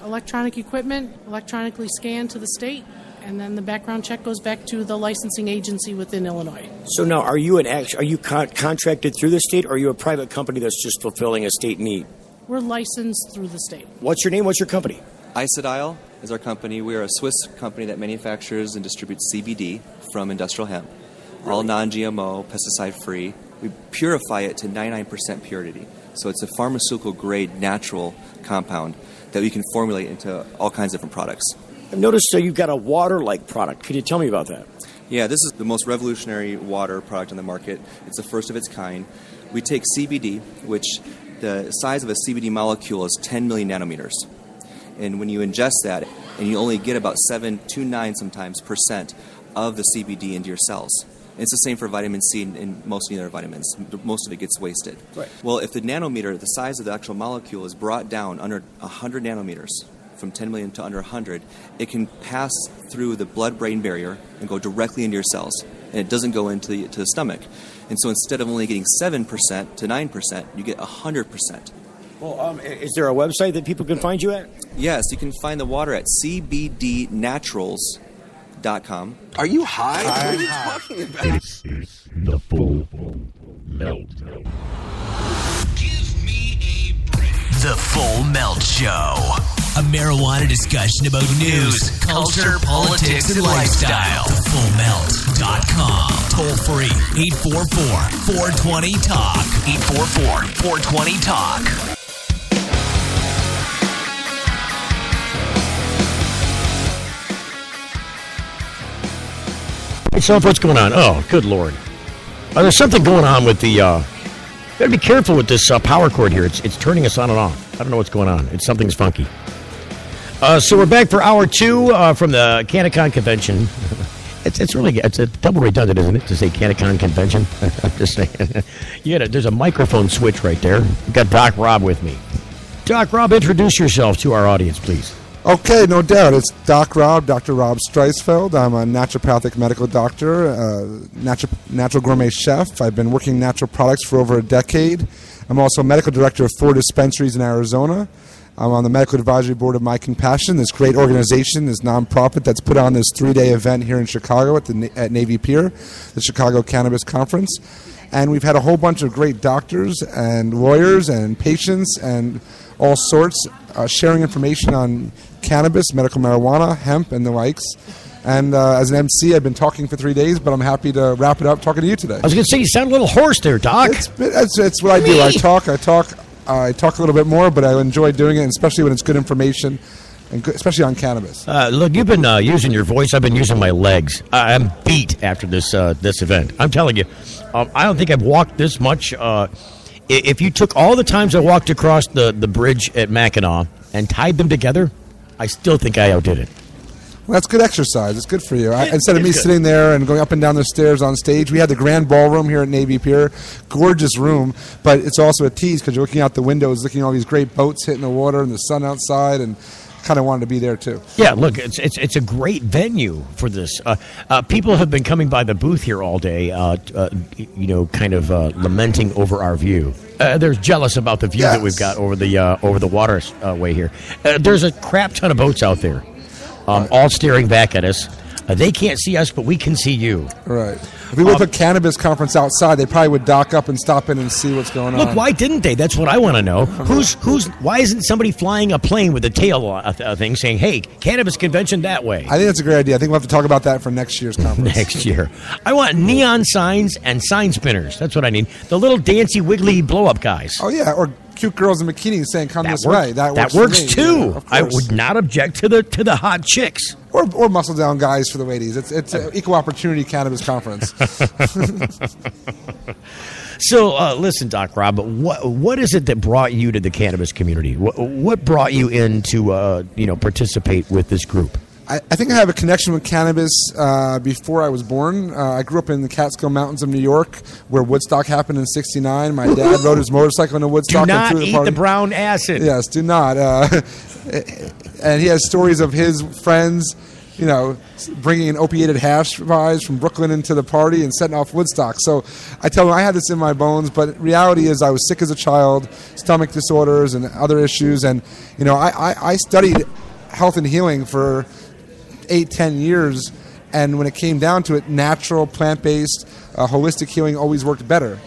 electronic equipment, electronically scanned to the state, and then the background check goes back to the licensing agency within Illinois. So now, are you contracted through the state, or are you a private company that's just fulfilling a state need? We're licensed through the state. What's your name? What's your company? Isodial is our company. We are a Swiss company that manufactures and distributes CBD from industrial hemp. All non-GMO, pesticide-free. We purify it to 99% purity. So it's a pharmaceutical-grade natural compound that we can formulate into all kinds of different products. I've noticed you've got a water-like product. Could you tell me about that? Yeah, this is the most revolutionary water product on the market. It's the first of its kind. We take CBD, which the size of a CBD molecule is 10 million nanometers. And when you ingest that, and you only get about 7 to 9 sometimes % of the CBD into your cells. And it's the same for vitamin C and most of the other vitamins. Most of it gets wasted. Right. Well, if the nanometer, the size of the actual molecule, is brought down under 100 nanometers, from 10 million to under 100, it can pass through the blood-brain barrier and go directly into your cells. And it doesn't go into the stomach. And so instead of only getting 7% to 9%, you get 100%. Well, is there a website that people can find you at? Yes, you can find the water at cbdnaturals.com. Are you high? What are you talking about? This is the Full Melt. The Full Melt Show. A marijuana discussion about news, culture, politics, and lifestyle. TheFullMelt.com. Toll free. 844-420-TALK. 844-420-TALK. Hey, so what's going on? Oh, good Lord. There's something going on with the... Gotta be careful with this power cord here. It's turning us on and off. I don't know what's going on. Something's funky. So we're back for hour 2 from the Canna Con convention. It's a double redundant, isn't it, to say Canna Con convention? I'm just saying. There's a microphone switch right there. We've got Doc Rob with me. Doc Rob, introduce yourself to our audience, please. Okay, no doubt. It's Doc Rob, Dr. Rob Streisfeld. I'm a naturopathic medical doctor, natural gourmet chef. I've been working natural products for over a decade. I'm also medical director of 4 dispensaries in Arizona. I'm on the medical advisory board of My Compassion, this great organization, this nonprofit that's put on this 3-day event here in Chicago at Navy Pier, the Chicago Cannabis Conference. And we've had a whole bunch of great doctors and lawyers and patients and all sorts sharing information on cannabis, medical marijuana, hemp, and the likes. And as an MC, I've been talking for 3 days, but I'm happy to wrap it up talking to you today. I was going to say, you sound a little hoarse there, Doc. It's what I do. I talk a little bit more, but I enjoy doing it, and especially when it's good information, and especially on cannabis. Look, you've been using your voice. I've been using my legs. I'm beat after this event. I'm telling you, I don't think I've walked this much. If you took all the times I walked across the bridge at Mackinac and tied them together, I still think I outdid it. Well, that's good exercise. It's good for you. Instead of me sitting there and going up and down the stairs on stage, we had the Grand Ballroom here at Navy Pier. Gorgeous room, but it's also a tease because you're looking out the windows, looking at all these great boats hitting the water and the sun outside, and kind of wanted to be there too. Yeah, look, it's a great venue for this. People have been coming by the booth here all day, lamenting over our view. They're jealous about the view that we've got over the waterway here. There's a crap ton of boats out there. All staring back at us. They can't see us, but we can see you. Right. If we would put a cannabis conference outside, they probably would dock up and stop in and see what's going on. Look, why didn't they? That's what I want to know. Why isn't somebody flying a plane with a tail thing saying, hey, cannabis convention that way? I think that's a great idea. I think we'll have to talk about that for next year's conference. Next year. I want neon signs and sign spinners. That's what I need. The little dancy, wiggly blow-up guys. Oh, yeah, or cute girls in bikinis saying, come this way. That works too. Yeah, I would not object to the hot chicks. Or muscle down guys for the ladies. It's an equal opportunity cannabis conference. So, listen, Doc Rob, what is it that brought you to the cannabis community? What brought you in to participate with this group? I think I have a connection with cannabis before I was born. I grew up in the Catskill Mountains of New York, where Woodstock happened in '69. My dad rode his motorcycle into Woodstock. Do not and threw eat the brown acid. Yes, do not. And he has stories of his friends bringing in opiated hash pies from Brooklyn into the party and setting off Woodstock. So I tell them I had this in my bones, but reality is I was sick as a child, stomach disorders and other issues, and I studied health and healing for 8-10 years, and when it came down to it, natural, plant-based, holistic healing always worked better.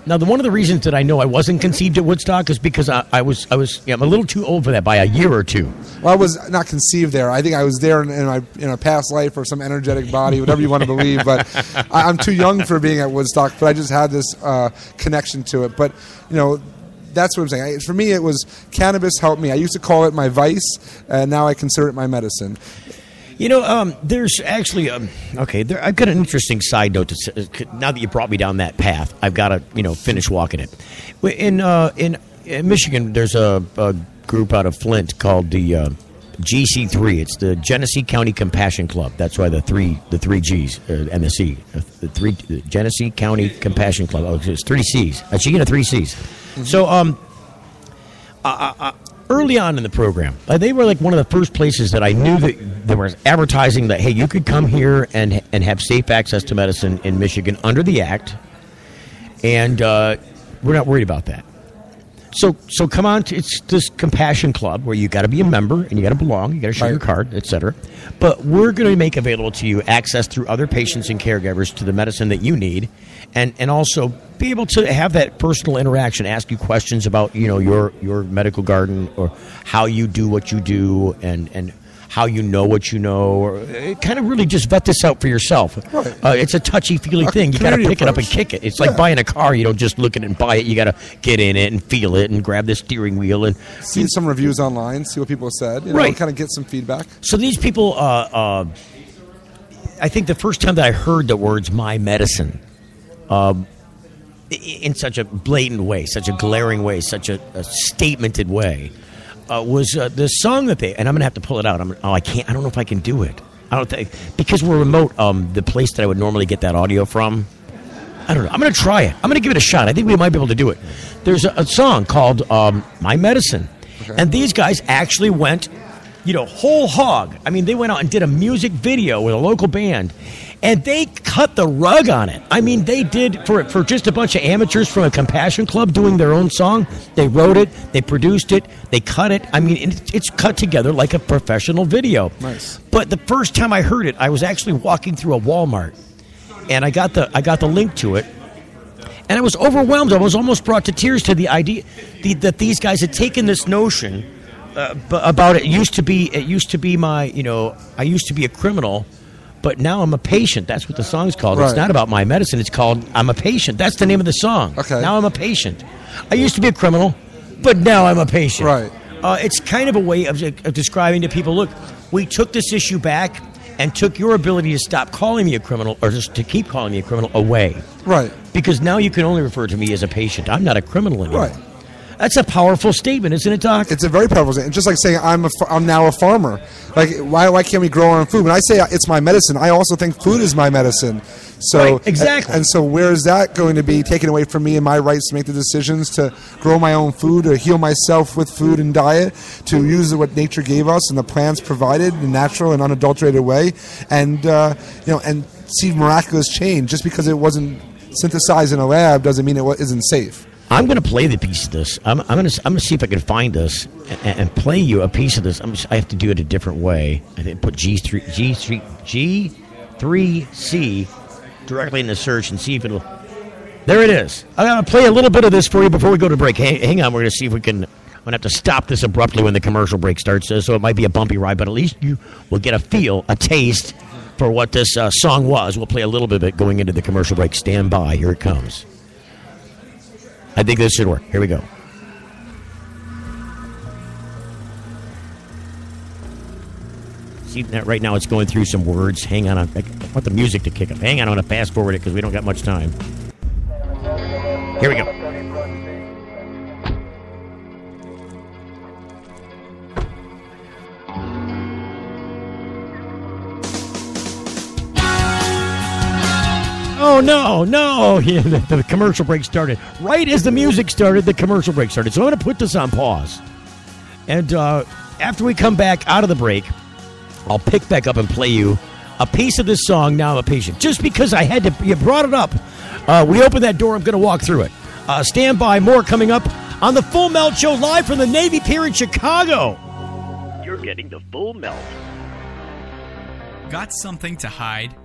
Now, one of the reasons that I know I wasn't conceived at Woodstock is because I'm a little too old for that by a year or two. Well, I was not conceived there. I think I was there in a past life or some energetic body, whatever you want to believe. But I'm too young for being at Woodstock. But I just had this connection to it. But that's what I'm saying. For me, it was cannabis helped me. I used to call it my vice, and now I consider it my medicine. There's actually I've got an interesting side note. Now that you brought me down that path, I've got to finish walking it. In Michigan, there's a group out of Flint called the GC3. It's the Genesee County Compassion Club. That's why the three G's and the C. The Genesee County Compassion Club. Oh, it's 3 C's. You get 3 C's. Mm-hmm. So early on in the program, they were like one of the first places that I knew that there was advertising that, hey, you could come here and have safe access to medicine in Michigan under the Act, and we're not worried about that. So come on, it's this Compassion Club where you got to be a member and you got to belong, you got to show your card, etc. But we're going to make available to you access through other patients and caregivers to the medicine that you need, and also be able to have that personal interaction, ask you questions about your medical garden or how you do what you do and how you know what you know, or kind of really just vet this out for yourself. Right. It's a touchy-feely thing. You got to pick it up and kick it. It's like buying a car. You don't just look at it and buy it. You got to get in it and feel it and grab the steering wheel and see some reviews online, see what people have said, kind of get some feedback. So these people, I think the first time that I heard the words "my medicine," in such a blatant way, such a glaring way, such a statemented way, was the song that and I'm going to have to pull it out. I can't. I don't know if I can do it. I don't think, because we're remote. The place that I would normally get that audio from, I don't know. I'm going to try it. I'm going to give it a shot. I think we might be able to do it. There's a song called "My Medicine," and these guys actually went, whole hog. I mean, they went out and did a music video with a local band. And they cut the rug on it. I mean, they did, for just a bunch of amateurs from a Compassion Club doing their own song. They wrote it, they produced it, they cut it. I mean, it's cut together like a professional video. Nice. But the first time I heard it, I was actually walking through a Walmart, and I got the link to it, and I was overwhelmed. I was almost brought to tears to the idea that these guys had taken this notion about it used to be my, I used to be a criminal. But now I'm a patient. That's what the song's called. Right. It's not about my medicine. It's called I'm a patient. That's the name of the song. Okay. Now I'm a patient. I used to be a criminal, but now I'm a patient. Right. It's kind of a way of describing to people, look, we took this issue back and took your ability to stop calling me a criminal or just to keep calling me a criminal away. Right. Because now you can only refer to me as a patient. I'm not a criminal anymore. Right. That's a powerful statement, isn't it, Doc? It's a very powerful statement. Just like saying I'm now a farmer. Like, why can't we grow our own food? When I say it's my medicine, I also think food is my medicine. So right, exactly. And so where is that going to be taken away from me and my rights to make the decisions to grow my own food, to heal myself with food and diet, to use what nature gave us and the plants provided in a natural and unadulterated way, and and see miraculous change. Just because it wasn't synthesized in a lab doesn't mean it isn't safe. I'm going to play the piece of this. I'm going to see if I can find this and play you a piece of this. I have to do it a different way. I think put G3C directly in the search and see if it'll. There it is. I'm going to play a little bit of this for you before we go to break. Hang on, we're going to see if we can. I'm going to have to stop this abruptly when the commercial break starts, so it might be a bumpy ride, but at least you will get a taste for what this song was. We'll play a little bit of it going into the commercial break. Stand by. Here it comes. I think this should work. Here we go. See, right now it's going through some words. Hang on. I want the music to kick up. Hang on. I'm going to fast forward it because we don't got much time. Here we go. Oh, no. Yeah, the commercial break started. Right as the music started, the commercial break started. So I'm going to put this on pause. And after we come back out of the break, I'll pick back up and play you a piece of this song. Now I'm a patient. Just because I had to, you brought it up. We opened that door. I'm going to walk through it. Stand by. More coming up on the Full Melt Show live from the Navy Pier in Chicago. You're getting the Full Melt. Got something to hide?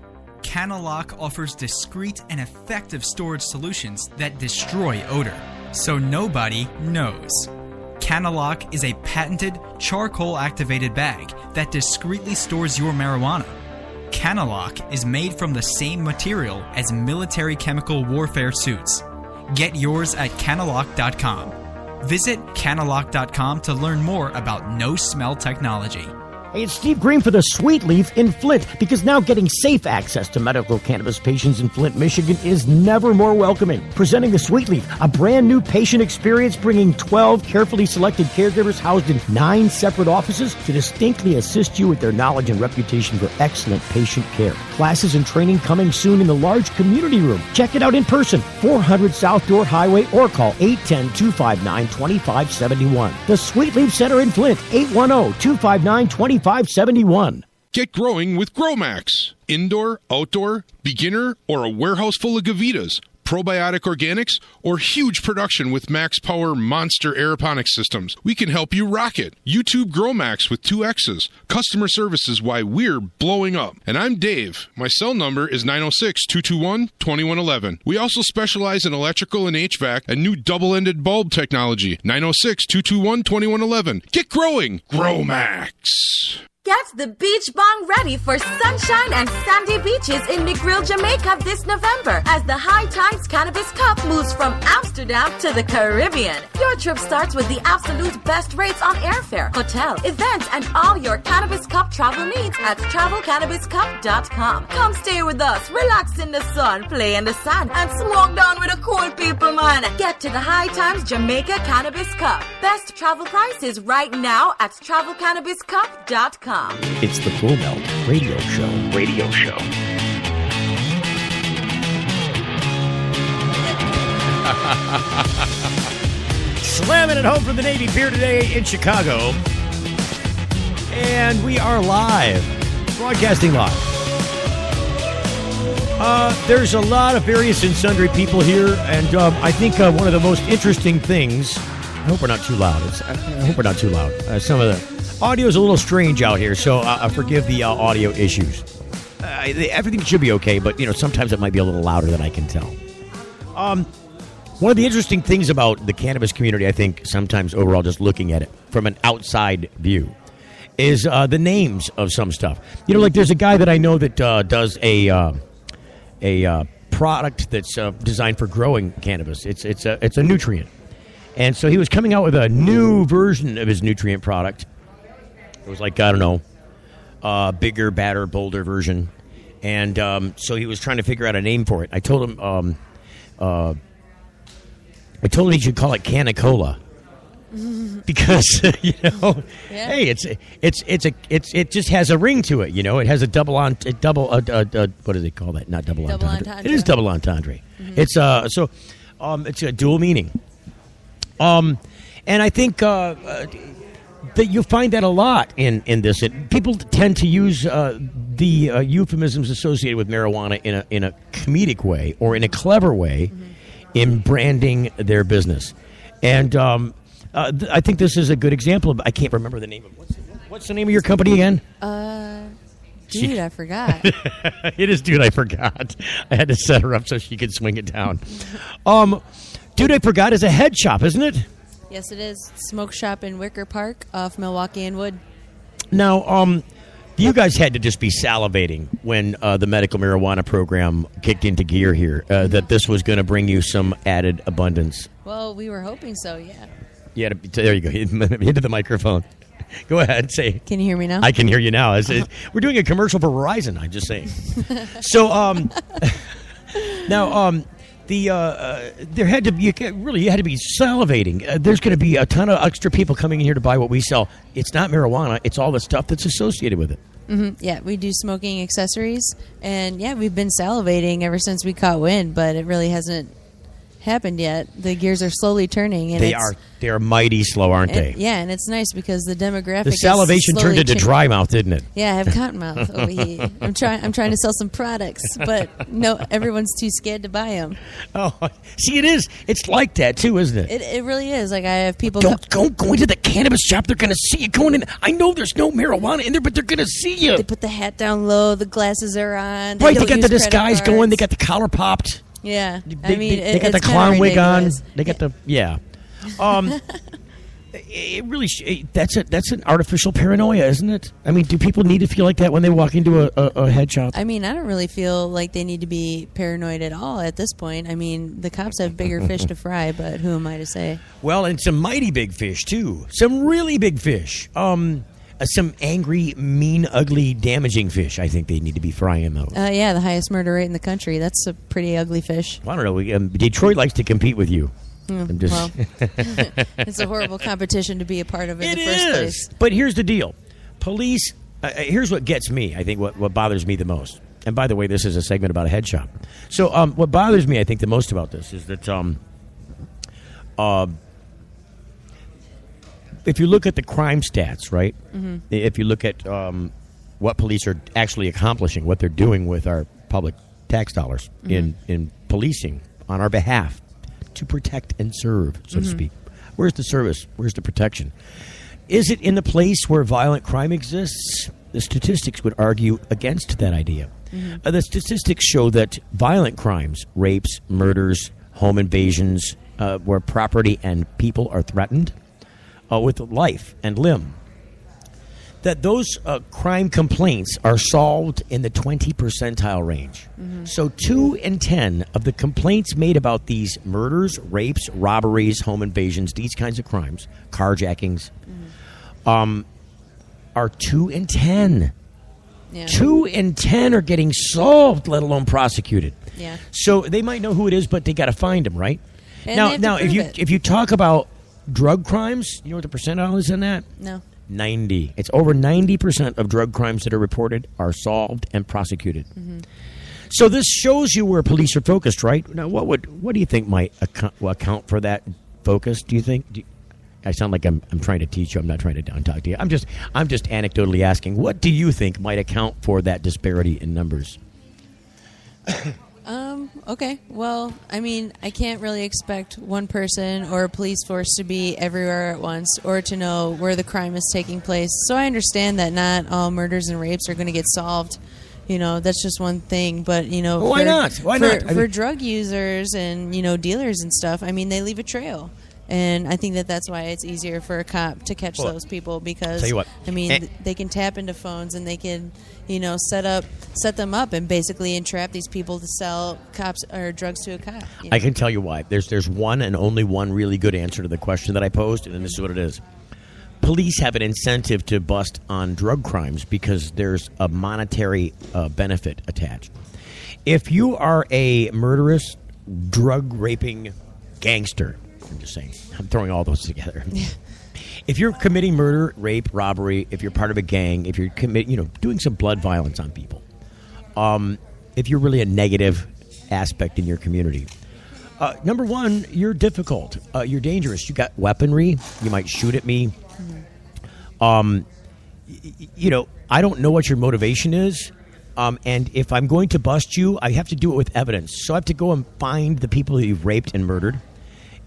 Canna Lock offers discreet and effective storage solutions that destroy odor, so nobody knows. Canna Lock is a patented charcoal-activated bag that discreetly stores your marijuana. Canna Lock is made from the same material as military chemical warfare suits. Get yours at cannalock.com. Visit cannalock.com to learn more about no-smell technology. Hey, it's Steve Green for the Sweet Leaf in Flint, because now getting safe access to medical cannabis patients in Flint, Michigan is never more welcoming. Presenting the Sweet Leaf, a brand new patient experience bringing 12 carefully selected caregivers housed in 9 separate offices to distinctly assist you with their knowledge and reputation for excellent patient care. Classes and training coming soon in the large community room. Check it out in person, 400 South Door Highway, or call 810-259-2571. The Sweet Leaf Center in Flint, 810-259-2571. 571. Get growing with GrowMax. Indoor, outdoor, beginner, or a warehouse full of Gavitas, probiotic organics, or huge production with Max Power Monster Aeroponics systems. We can help you rock it. YouTube GrowMax with 2 X's. Customer service is why we're blowing up. And I'm Dave. My cell number is 906-221-2111. We also specialize in electrical and HVAC and new double-ended bulb technology. 906-221-2111. Get growing. GrowMax. Get the beach bong ready for sunshine and sandy beaches in McGrill, Jamaica this November as the High Times Cannabis Cup moves from Amsterdam to the Caribbean. Your trip starts with the absolute best rates on airfare, hotel, events, and all your Cannabis Cup travel needs at travelcannabiscup.com. Come stay with us, relax in the sun, play in the sand, and smoke down with the cool people, man. Get to the High Times Jamaica Cannabis Cup. Best travel prices right now at travelcannabiscup.com. It's the Full Melt Radio Show. Radio Show. Slamming it home from the Navy Pier today in Chicago. And we are live. Broadcasting live. There's a lot of various and sundry people here, and I think one of the most interesting things... I hope we're not too loud. I hope we're not too loud. Some of the audio is a little strange out here, so forgive the audio issues. Everything should be okay, but sometimes it might be a little louder than I can tell. One of the interesting things about the cannabis community, I think, sometimes overall, just looking at it from an outside view, is the names of some stuff. Like there's a guy that I know that does a product that's designed for growing cannabis. It's a nutrient. And so he was coming out with a new version of his nutrient product. It was like, I don't know, bigger, badder, bolder version. And so he was trying to figure out a name for it. I told him he should call it Canna Cola. Because, hey, it just has a ring to it, It has a what do they call that? Not double entendre. It is double entendre. Mm-hmm. It's it's a dual meaning. And I think that you find that a lot in this. People tend to use the euphemisms associated with marijuana in a comedic way or in a clever way in branding their business. And I think this is a good example of. I can't remember the name of what's the name of your company again? Dude, I forgot. It is Dude, I Forgot. I had to set her up so she could swing it down. Dude, I Forgot is a head shop, isn't it? Yes, it is. Smoke shop in Wicker Park off Milwaukee and Wood. Now, you guys had to just be salivating when the medical marijuana program kicked into gear here, that this was going to bring you some added abundance. Well, we were hoping so, yeah. Yeah, there you go. Into the microphone. Go ahead, say. Can you hear me now? I can hear you now. We're doing a commercial for Verizon, I'm just saying. So, now, there had to be you had to be salivating. There's going to be a ton of extra people coming in here to buy what we sell. It's not marijuana; it's all the stuff that's associated with it. Mm-hmm. Yeah, we do smoking accessories, and yeah, we've been salivating ever since we caught wind, but it really hasn't happened yet. The gears are slowly turning. And they are mighty slow, aren't they? Yeah, and it's nice because the demographic. The salivation turned into dry mouth, didn't it? Yeah, I have cotton mouth over here. I'm trying to sell some products, but no, everyone's too scared to buy them. Oh, see, it is. It's like that too, isn't it? It really is. Like I have people. Don't go into the cannabis shop. They're going to see you going in. I know there's no marijuana in there, but they're going to see you. They put the hat down low. The glasses are on. They got the disguise going. They got the collar popped. Yeah, they got the clown wig on. They got the It really that's an artificial paranoia, isn't it? I mean, do people need to feel like that when they walk into a head shop? I mean, I don't really feel like they need to be paranoid at all at this point. I mean, the cops have bigger fish to fry, but who am I to say? Well, and some mighty big fish too. Some really big fish. Some angry, mean, ugly, damaging fish. I think they need to be frying those. Yeah, the highest murder rate in the country. That's a pretty ugly fish. Well, I don't know. Detroit likes to compete with you. Well, it's a horrible competition to be a part of in the first place. But here's the deal. Police, here's what gets me, I think, what bothers me the most. And by the way, this is a segment about a head shop. So what bothers me, I think, the most about this is that if you look at the crime stats, right? Mm-hmm. If you look at what police are actually accomplishing, what they're doing with our public tax dollars in policing on our behalf to protect and serve, so to speak. Where's the service? Where's the protection? Is it in the place where violent crime exists? The statistics would argue against that idea. The statistics show that violent crimes, rapes, murders, home invasions, where property and people are threatened, with life and limb, that those crime complaints are solved in the 20 percentile range. So 2 in 10 of the complaints made about these murders, rapes, robberies, home invasions, these kinds of crimes, carjackings, are 2 in 10. Yeah. 2 in 10 are getting solved, let alone prosecuted. Yeah. So they might know who it is, but they got to find them, right? And now, if you talk about drug crimes, you know what the percentile is in that? No. 90. It's over 90% of drug crimes that are reported are solved and prosecuted. So this shows you where police are focused, right? Now, what do you think might account for that focus? Do you think? I sound like I'm trying to teach you. I'm not trying to talk to you. I'm just anecdotally asking. What do you think might account for that disparity in numbers? Okay. Well, I mean, I can't really expect one person or a police force to be everywhere at once or to know where the crime is taking place. So I understand that not all murders and rapes are going to get solved. You know, that's just one thing. But, you know, why not? For drug users and, you know, dealers and stuff, I mean, they leave a trail. And I think that's why it's easier for a cop to catch those people because, tell you what, I mean, they can tap into phones and they can, you know, set them up and basically entrap these people to sell cops or drugs to a cop. You know? I can tell you why. There's one and only one really good answer to the question that I posed, and this is what it is. Police have an incentive to bust on drug crimes because there's a monetary benefit attached. If you are a murderous, drug-raping gangster, I'm just saying, I'm throwing all those together. If you're committing murder, rape, robbery, if you're part of a gang, if you're doing some blood violence on people, if you're really a negative aspect in your community, number one, you're difficult. You're dangerous. You got weaponry. You might shoot at me. You know, I don't know what your motivation is. And if I'm going to bust you, I have to do it with evidence. So I have to go and find the people that you've raped and murdered.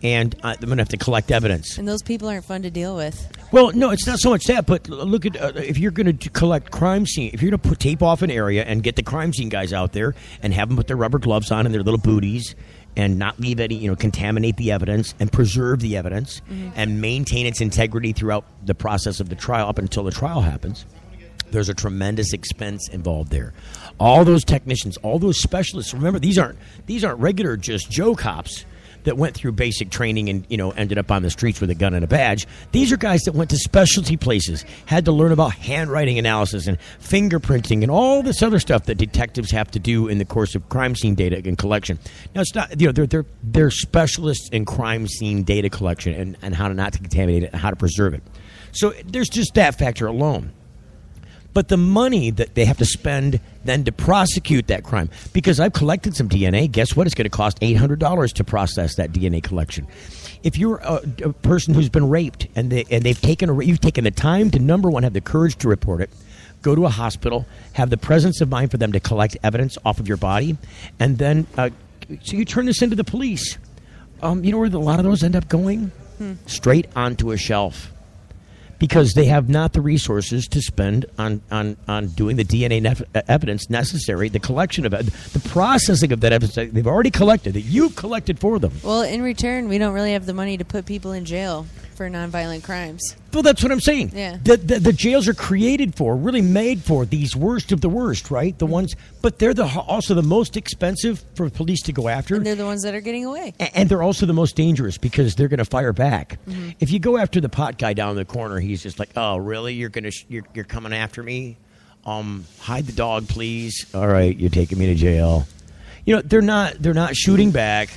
And I'm going to have to collect evidence. And those people aren't fun to deal with. Well, no, it's not so much that, but look at if you're going to collect crime scene, if you're going to put tape off an area and get the crime scene guys out there and have them put their rubber gloves on and their little booties and not leave any, contaminate the evidence and preserve the evidence and maintain its integrity throughout the process of the trial up until the trial happens, there's a tremendous expense involved there. All those technicians, all those specialists, remember, these aren't regular just Joe cops that went through basic training and, ended up on the streets with a gun and a badge. These are guys that went to specialty places, had to learn about handwriting analysis and fingerprinting and all this other stuff that detectives have to do in the course of crime scene data and collection. Now, it's not, they're specialists in crime scene data collection and how to not to contaminate it and how to preserve it. So there's just that factor alone. But the money that they have to spend then to prosecute that crime. Because I've collected some DNA. Guess what? It's going to cost $800 to process that DNA collection. If you're a person who's been raped and you've taken the time to, number one, have the courage to report it, go to a hospital, have the presence of mind for them to collect evidence off of your body, and then so you turn this into the police. You know where a lot of those end up going? Straight onto a shelf. Because they have not the resources to spend on doing the DNA evidence necessary, the collection of it, the processing of that evidence that they've already collected, that you've collected for them. Well, in return, we don't really have the money to put people in jail for nonviolent crimes. Well, that's what I'm saying. Yeah. The jails are created for, really made for these worst of the worst, right? The ones, but they're also the most expensive for police to go after. And they're the ones that are getting away. And they're also the most dangerous because they're going to fire back. Mm-hmm. If you go after the pot guy down the corner, he's just like, "Oh, really? You're coming after me? Hide the dog, please. All right, you're taking me to jail." You know, they're not shooting back.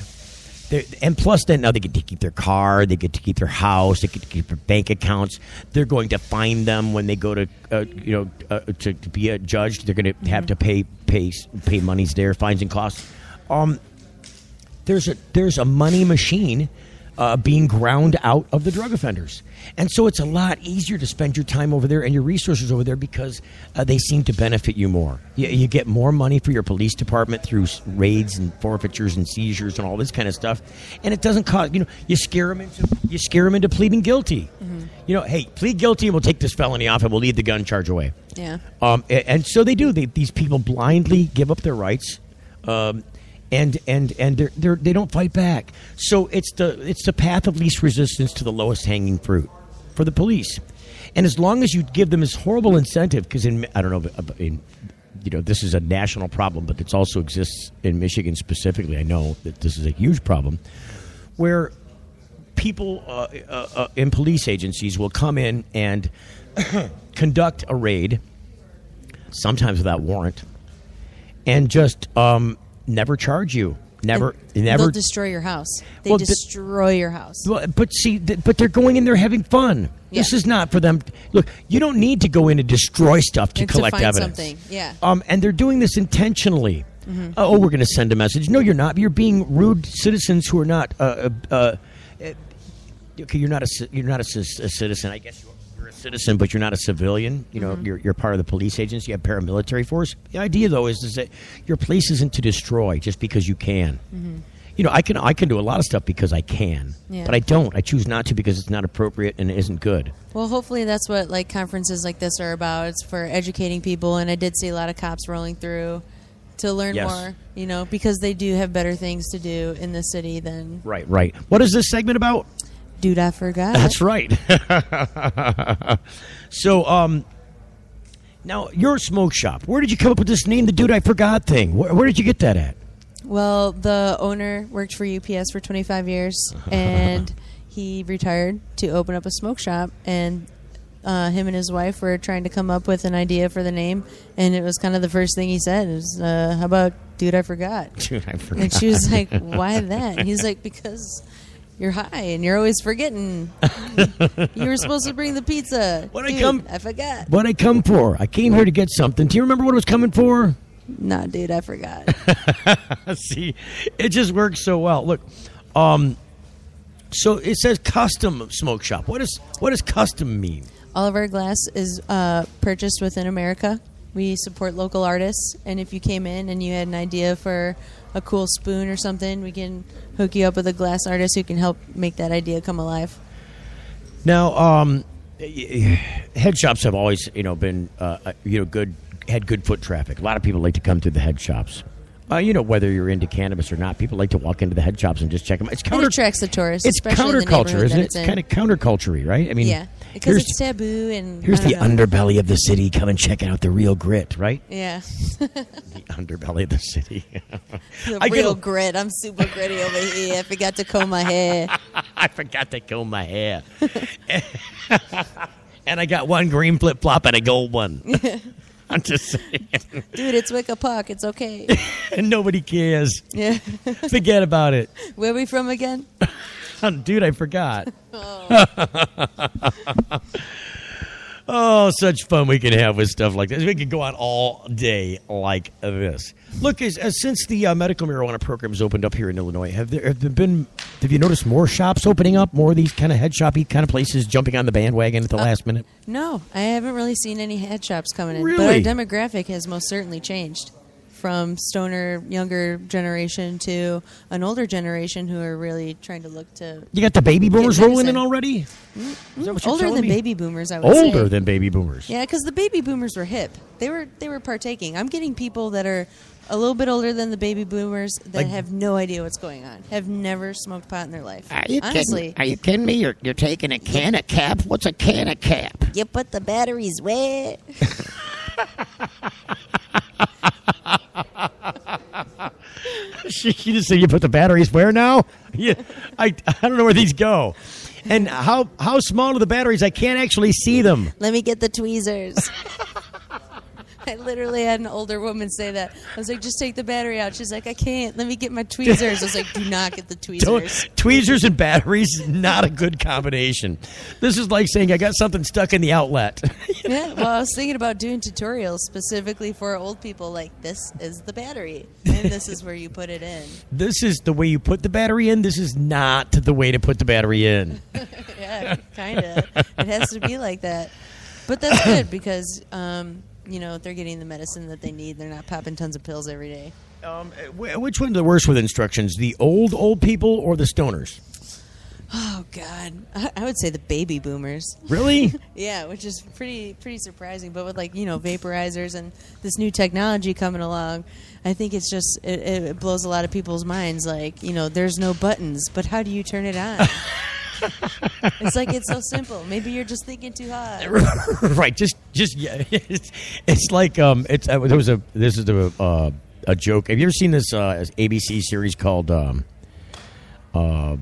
And plus, then now they get to keep their car, they get to keep their house, they get to keep their bank accounts. They're going to fine them when they go to to be judged. They're going to have to pay monies there, fines and costs. There's a money machine being ground out of the drug offenders. And so it's a lot easier to spend your time over there and your resources over there because they seem to benefit you more. You get more money for your police department through raids and forfeitures and seizures and all this kind of stuff. And it doesn't cost, you scare them into pleading guilty. Mm-hmm. Hey, plead guilty and we'll take this felony off and we'll leave the gun charge away. Yeah. And so they do. These people blindly give up their rights. And they don't fight back. So it's the path of least resistance to the lowest hanging fruit for the police. And as long as you give them this horrible incentive, because this is a national problem, but it also exists in Michigan specifically. I know that this is a huge problem, where people in police agencies will come in and conduct a raid, sometimes without warrant, and just never charge you. Never. They'll destroy your house. They destroy your house. Well, but they're going in there having fun. Yeah. This is not for them. Look, you don't need to go in and destroy stuff to collect find evidence. Something. Yeah. And they're doing this intentionally. Mm-hmm. We're going to send a message. No, you're not. You're being rude citizens who are not. Okay, you're not a citizen. I guess you're a citizen, but you're not a civilian. You're part of the police agency. You have paramilitary force. The idea, though, is that your place isn't to destroy just because you can. Mm-hmm. I can do a lot of stuff because I can, but I don't. I choose not to because it's not appropriate and it isn't good. Well, hopefully that's what conferences like this are about. It's for educating people, and I did see a lot of cops rolling through to learn more. Because they do have better things to do in the city than right. What is this segment about? Dude, I forgot. That's right. So, now your smoke shop. Where did you come up with this name, the Dude I Forgot thing? Where did you get that at? Well, the owner worked for UPS for 25 years, and he retired to open up a smoke shop, and him and his wife were trying to come up with an idea for the name, and it was kind of the first thing he said is, how about Dude I Forgot? Dude I Forgot. And she was like, why that? And he's like, because you're high and you're always forgetting. You were supposed to bring the pizza. I forgot. What I come for? I came here to get something. Do you remember what I was coming for? Nah, dude, I forgot. See, it just works so well. Look, so it says custom smoke shop. What does custom mean? All of our glass is purchased within America. We support local artists, and if you came in and you had an idea for a cool spoon or something, we can hook you up with a glass artist who can help make that idea come alive. Now, head shops have always, been, had good foot traffic. A lot of people like to come to the head shops. Whether you're into cannabis or not, people like to walk into the head shops and just check them. It attracts the tourists. It's counterculture, isn't it? It's kind of counterculture-y, right? I mean, yeah, because it's taboo. And here's the underbelly of the city. Come and check out the real grit, right? Yeah. The underbelly of the city. The real grit. I'm super gritty over here. I forgot to comb my hair. And I got one green flip-flop and a gold one. I'm just saying. Dude, it's Wicca Puck. It's okay. And nobody cares. Yeah. Forget about it. Where are we from again? Dude, I forgot. Oh, such fun we can have with stuff like this. We could go on all day like this. Look, since the medical marijuana program has opened up here in Illinois, have you noticed more shops opening up, more of these kind of head shop-y kind of places jumping on the bandwagon at the last minute? No, I haven't really seen any head shops coming in. Really? But our demographic has most certainly changed from stoner, younger generation to an older generation who are really trying to look to... You got the baby boomers rolling in already? Is that what you're Older telling than me? baby boomers, I would say. Older than baby boomers. Yeah, because the baby boomers were hip. They were partaking. I'm getting people that are a little bit older than the baby boomers that have no idea what's going on, have never smoked pot in their life. Are you Honestly. kidding? Are you kidding me? You're taking a Canna cap? What's a Canna cap? You put the batteries where? She just said you put the batteries where now? Yeah, I don't know where these go. And how small are the batteries? I can't actually see them. Let me get the tweezers. I literally had an older woman say that. I was like, just take the battery out. She's like, I can't. Let me get my tweezers. I was like, do not get the tweezers. Tweezers and batteries, not a good combination. This is like saying I got something stuck in the outlet. Yeah, well, I was thinking about doing tutorials specifically for old people. Like, this is the battery, and this is where you put it in. This is the way you put the battery in. This is not the way to put the battery in. Yeah, kind of. It has to be like that. But that's good because... they're getting the medicine that they need. They're not popping tons of pills every day. Which one's the worst with instructions? The old people or the stoners? Oh, God. I would say the baby boomers. Really? Yeah, which is pretty surprising. But with, vaporizers and this new technology coming along, I think it's just, it blows a lot of people's minds. There's no buttons, but how do you turn it on? It's so simple. Maybe you're just thinking too hard. Right. Just yeah. It's like this is a joke. Have you ever seen this ABC series called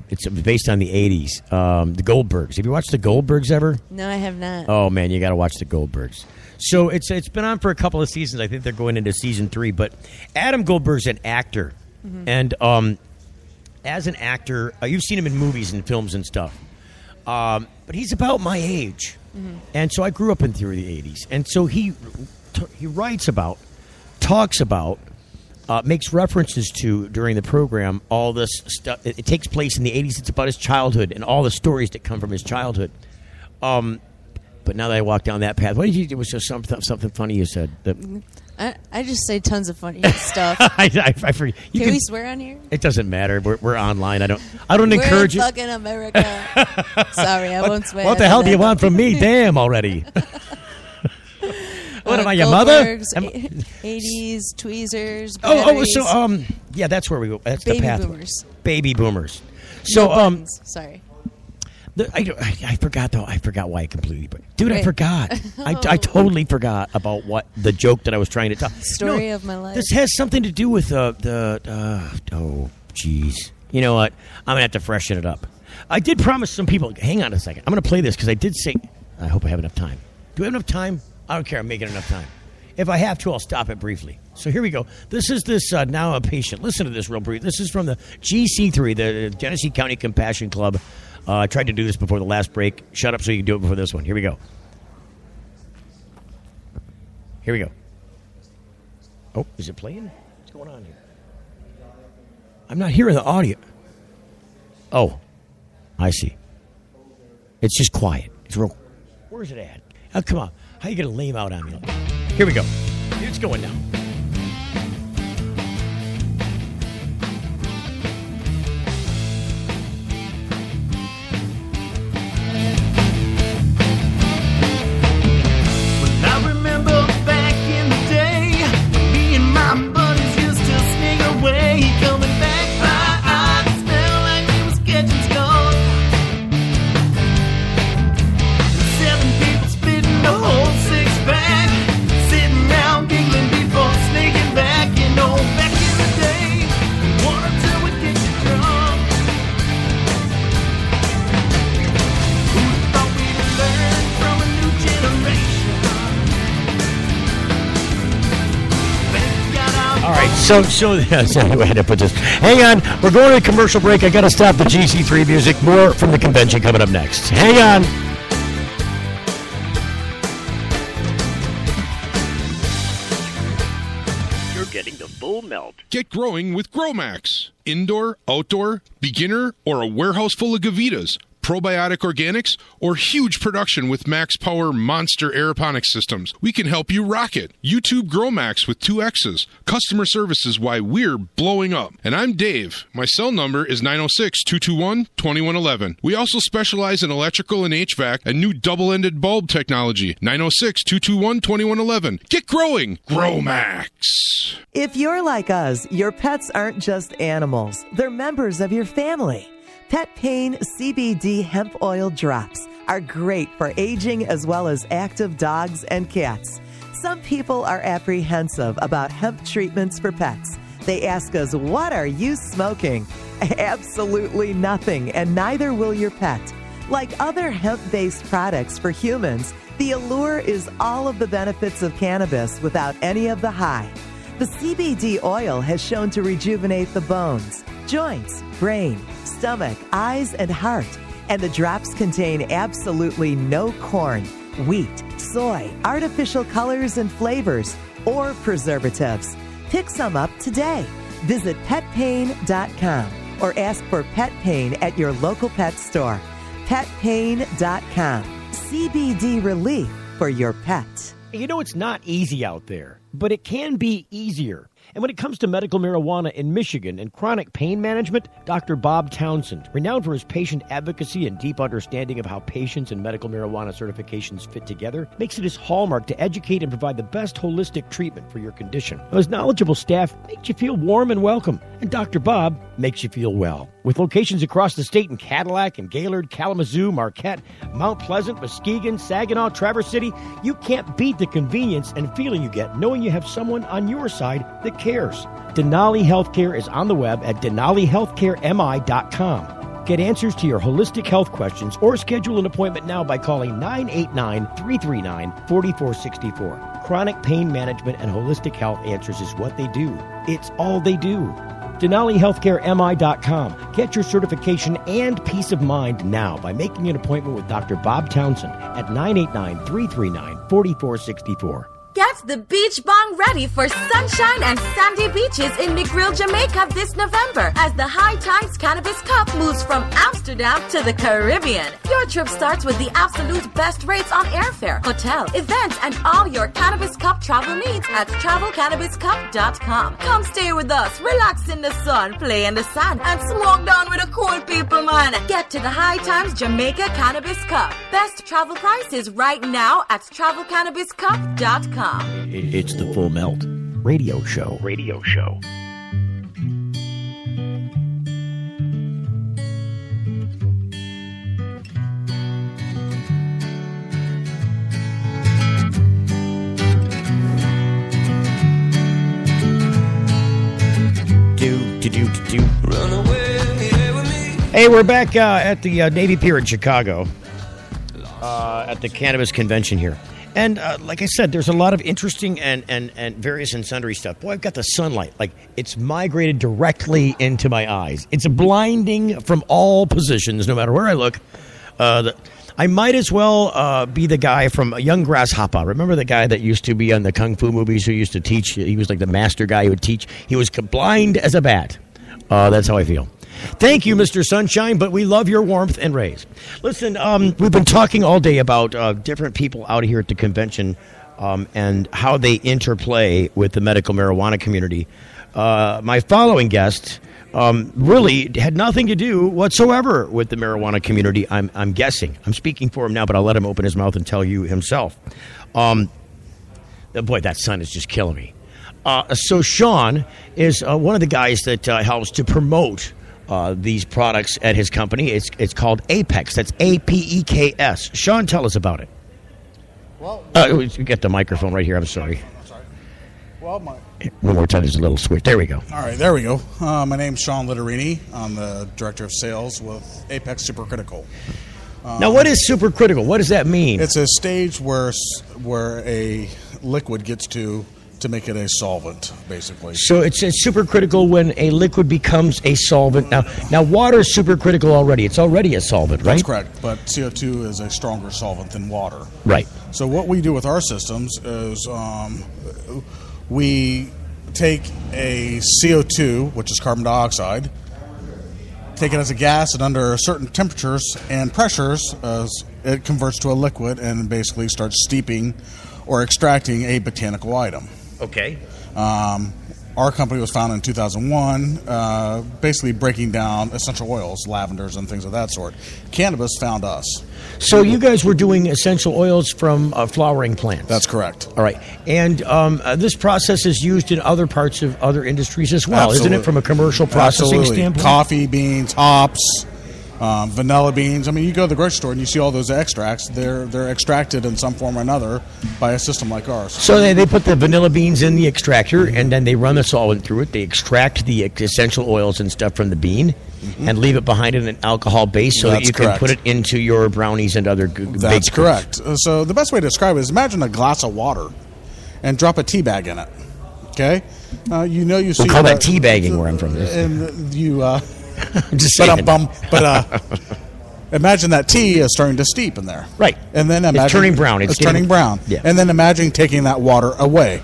it's based on the 80s, the Goldbergs. Have you watched the Goldbergs ever? No, I have not. Oh man, you got to watch the Goldbergs. So it's been on for a couple of seasons. I think they're going into season 3, but Adam Goldberg's an actor. Mm-hmm. And as an actor, you've seen him in movies and films and stuff. But he's about my age. Mm-hmm. And so I grew up through the 80s. And so he writes about, talks about, makes references to, during the program, all this stuff. It takes place in the 80s. It's about his childhood and all the stories that come from his childhood. But now that I walk down that path, what did you do? Was just something funny you said? I just say tons of funny stuff. I forget. Can we swear on here? It doesn't matter. We're online. I don't encourage it. We're fucking America. Sorry, I won't swear. What the hell do you want from me? Damn already. What am I, your mother? 80s, tweezers, batteries. Yeah, that's where we go. That's Baby the path. boomers. Baby boomers. So, no buttons. Sorry. I forgot, though. I forgot why I completely... Dude, Right. I forgot. I totally forgot about what the joke that I was trying to tell. Story of my life. This has something to do with oh, jeez. You know what? I'm going to have to freshen it up. I did promise some people... Hang on a second. I'm going to play this because I did say... I hope I have enough time. Do we have enough time? I don't care. I'm making enough time. If I have to, I'll stop it briefly. So here we go. This is this Now a Patient. Listen to this real brief. This is from the GC3, the Genesee County Compassion Club. I tried to do this before the last break. Shut up so you can do it before this one. Here we go. Here we go. Oh, is it playing? What's going on here? I'm not hearing the audio. Oh, I see. It's just quiet. It's real. Where's it at? Oh, come on. How are you going to lame out on me? Here we go. It's going now. So I had to put this. Hang on, we're going to a commercial break. I got to stop the GC3 music. More from the convention coming up next. Hang on. full melt. Get growing with GrowMax. Indoor, outdoor, beginner, or a warehouse full of Gavitas, probiotic organics, or huge production with Max Power monster aeroponics systems. We can help you rock it. YouTube GrowMax with 2 X's. Customer service is why we're blowing up. And I'm Dave. My cell number is 906-221-2111. We also specialize in electrical and HVAC and new double-ended bulb technology. 906-221-2111. Get growing. GrowMax. If you're like us, your pets aren't just animals. They're members of your family. Pet Pain CBD hemp oil drops are great for aging as well as active dogs and cats. Some people are apprehensive about hemp treatments for pets. They ask us, what are you smoking? Absolutely nothing, and neither will your pet. Like other hemp-based products for humans, the allure is all of the benefits of cannabis without any of the high. The CBD oil has shown to rejuvenate the bones, joints, brain, stomach, eyes, and heart. And the drops contain absolutely no corn, wheat, soy, artificial colors and flavors, or preservatives. Pick some up today. Visit petpain.com or ask for Pet Pain at your local pet store. Petpain.com. CBD relief for your pet. You know, it's not easy out there, but it can be easier. And when it comes to medical marijuana in Michigan and chronic pain management, Dr. Bob Townsend, renowned for his patient advocacy and deep understanding of how patients and medical marijuana certifications fit together, makes it his hallmark to educate and provide the best holistic treatment for your condition. His knowledgeable staff makes you feel warm and welcome, and Dr. Bob makes you feel well. With locations across the state in Cadillac and Gaylord, Kalamazoo, Marquette, Mount Pleasant, Muskegon, Saginaw, Traverse City, you can't beat the convenience and feeling you get knowing you have someone on your side that cares. Denali Healthcare is on the web at denalihealthcaremi.com. Get answers to your holistic health questions or schedule an appointment now by calling 989-339-4464. Chronic pain management and holistic health answers is what they do. It's all they do. DenaliHealthcareMI.com. Get your certification and peace of mind now by making an appointment with Dr. Bob Townsend at 989-339-4464. Get the beach bong ready for sunshine and sandy beaches in McGrill, Jamaica this November as the High Times Cannabis Cup moves from Amsterdam to the Caribbean. Your trip starts with the absolute best rates on airfare, hotel, events, and all your Cannabis Cup travel needs at travelcannabiscup.com. Come stay with us, relax in the sun, play in the sand, and smoke down with the cool people, man. Get to the High Times Jamaica Cannabis Cup. Best travel prices right now at travelcannabiscup.com. It's the Full Melt Radio Show. Radio Show. Hey, we're back at the Navy Pier in Chicago at the Cannabis Convention here. And like I said, there's a lot of interesting and various and sundry stuff. Boy, I've got the sunlight. Like, it's migrated directly into my eyes. It's blinding from all positions, no matter where I look. I might as well be the guy from Young Grasshopper. Remember the guy that used to be on the Kung Fu movies who used to teach? He was like the master guy who would teach. He was blind as a bat. That's how I feel. Thank you, Mr. Sunshine, but we love your warmth and rays. Listen, we've been talking all day about different people out here at the convention and how they interplay with the medical marijuana community. My following guest really had nothing to do whatsoever with the marijuana community, I'm guessing. I'm speaking for him now, but I'll let him open his mouth and tell you himself. Boy, that sun is just killing me. So Sean is one of the guys that helps to promote these products at his company. It's called Apex. That's APEKS. Sean, tell us about it. Well, get the microphone right here. I'm sorry. Well, one more time. There's a little switch. There we go. All right, there we go. My name's Sean Litterini. I'm the director of sales with Apex Supercritical. Now, what is supercritical? What does that mean? It's a stage where a liquid gets to make it a solvent, basically. So it's supercritical when a liquid becomes a solvent. Now water is supercritical already. It's already a solvent, right? That's correct, but CO2 is a stronger solvent than water. Right. So what we do with our systems is we take a CO2, which is carbon dioxide, take it as a gas, and under certain temperatures and pressures, it converts to a liquid and basically starts steeping or extracting a botanical item. Okay. Our company was founded in 2001, basically breaking down essential oils, lavenders, and things of that sort. Cannabis found us. So you guys were doing essential oils from flowering plants. That's correct. All right. And this process is used in other parts of other industries as well, Absolutely. isn't it, from a commercial processing Absolutely. standpoint? Coffee beans, hops, vanilla beans. I mean, you go to the grocery store and you see all those extracts. They're extracted in some form or another by a system like ours. So they put the vanilla beans in the extractor, and then they run the solvent through it. They extract the essential oils and stuff from the bean and leave it behind in an alcohol base so that you can put it into your brownies and other That's correct. So the best way to describe it is imagine a glass of water and drop a tea bag in it. Okay? You see we'll call that tea bagging where I'm from. And you... I'm just saying. But imagine that tea is starting to steep in there. Right. And then imagine... It's turning brown. It's turning brown. Yeah. And then imagine taking that water away.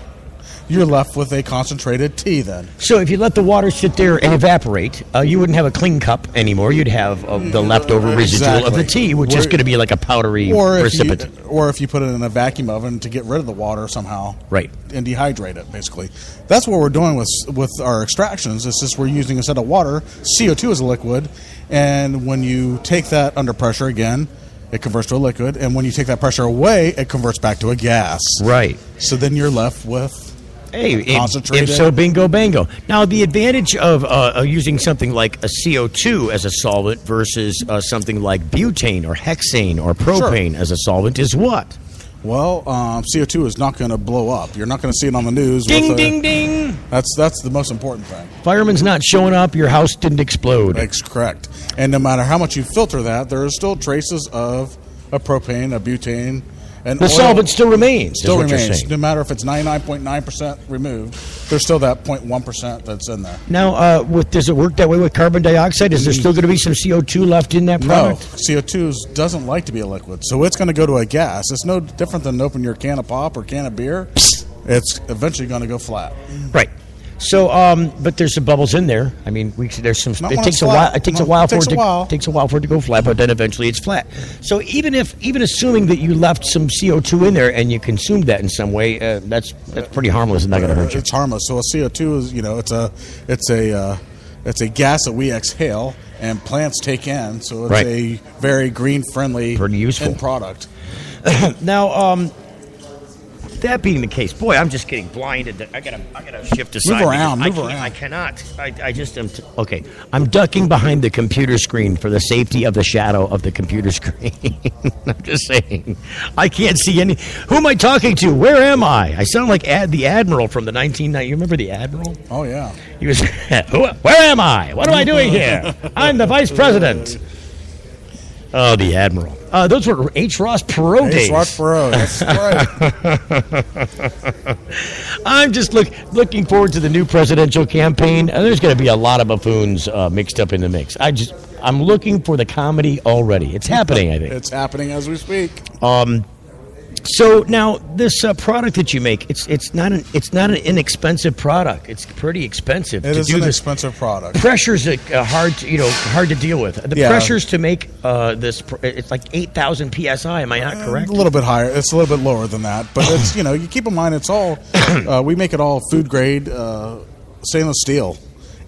You're left with a concentrated tea then. So if you let the water sit there and evaporate, you wouldn't have a clean cup anymore. You'd have the leftover residual of the tea, which is going to be like a powdery precipitate. Or if you put it in a vacuum oven to get rid of the water somehow. Right. And dehydrate it, basically. That's what we're doing with our extractions. It's just we're using, instead of water, CO2 as a liquid. And when you take that under pressure again, it converts to a liquid. And when you take that pressure away, it converts back to a gas. Right. So then you're left with... Hey, if so, bingo, bango. Now, the advantage of using something like a CO2 as a solvent versus something like butane or hexane or propane as a solvent is what? Well, CO2 is not going to blow up. You're not going to see it on the news. Ding, ding, ding. That's the most important thing. Fireman's not showing up. Your house didn't explode. That's correct. And no matter how much you filter that, there are still traces of a propane, a butane, and the solvent still remains. Still remains. No matter if it's 99.9% removed, there's still that 0.1% that's in there. Now, does it work that way with carbon dioxide? Is there still going to be some CO2 left in that product? No. CO2 doesn't like to be a liquid, so it's going to go to a gas. It's no different than opening your can of pop or can of beer. It's eventually going to go flat. Right. So, but there's some bubbles in there. I mean, there's some. Not It when takes it's a flat. while. It takes a while for it while. takes a while for it to go flat, but then eventually it's flat. So even assuming that you left some CO2 in there and you consumed that in some way, that's pretty harmless and not going to hurt you. It's harmless. So a CO2 is it's a gas that we exhale and plants take in. So it's a very green friendly, pretty useful end product. Now, that being the case, boy, I'm just getting blinded. I gotta shift aside. Move around. I cannot. I just am. Okay, I'm ducking behind the computer screen for the safety of the shadow of the computer screen. I'm just saying, I can't see any. Who am I talking to? Where am I? I sound like the Admiral from the 1990s. You remember the Admiral? Oh yeah. He was. Where am I? What am I doing here? I'm the Vice President. Oh, the Admiral. Those were H. Ross Perot days. H. Ross Perot, that's right. I'm just looking forward to the new presidential campaign. There's going to be a lot of buffoons mixed up in the mix. I'm looking for the comedy already. It's happening, I think. It's happening as we speak. So now this product that you make, it's not an inexpensive product. It's pretty expensive. It is an expensive product. Pressure's hard to deal with. The pressures to make this, it's like 8,000 psi. Am I not correct? A little bit higher. It's a little bit lower than that, but it's you keep in mind it's all we make it all food grade stainless steel.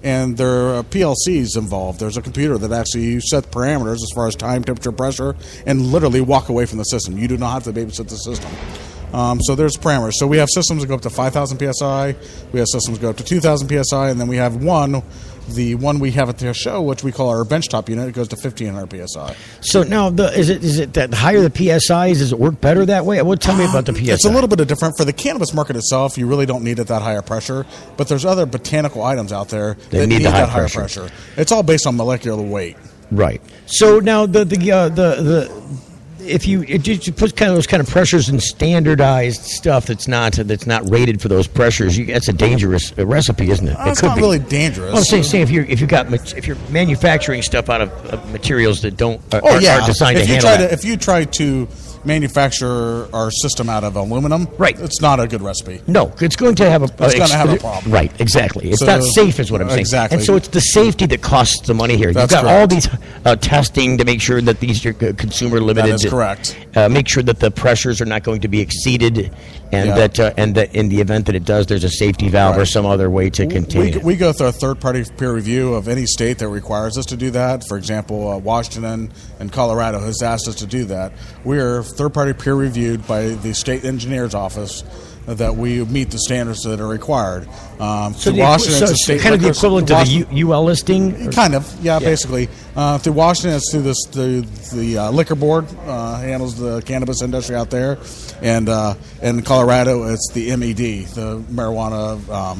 And there are PLCs involved. There's a computer that actually you set parameters as far as time, temperature, pressure, and literally walk away from the system. You do not have to babysit the system. So there's parameters. So we have systems that go up to 5,000 PSI. We have systems that go up to 2,000 PSI. And then we have the one we have at the show, which we call our benchtop unit. It goes to 1,500 PSI. So now, is it that the higher the PSIs, does it work better that way? Tell me about the PSI. It's a little bit different. For the cannabis market itself, you really don't need it that higher pressure. But there's other botanical items out there that need that higher pressure. It's all based on molecular weight. Right. So now if you put kind of those kind of pressures in standardized stuff that's not rated for those pressures, that's a dangerous recipe, isn't it? It's not really dangerous. Well, say if you're manufacturing stuff out of materials that aren't designed to handle that. If you try to manufacture our system out of aluminum, right, it's not a good recipe. No, it's going to have a problem. Right, exactly. It's not safe, is what I'm saying. Exactly. And so it's the safety that costs the money here. That's You've got correct. all these testing to make sure that these are consumer limited. That is correct. Make sure that the pressures are not going to be exceeded, and that in the event that it does, there's a safety valve or some other way to contain it. We go through a third-party peer review of any state that requires us to do that. For example, Washington and Colorado has asked us to do that. We're third-party peer reviewed by the state engineer's office that we meet the standards that are required. So kind of the equivalent to the UL listing? Kind of, basically. Through Washington, it's through the liquor board, handles the cannabis industry out there. And in Colorado, it's the MED, the Marijuana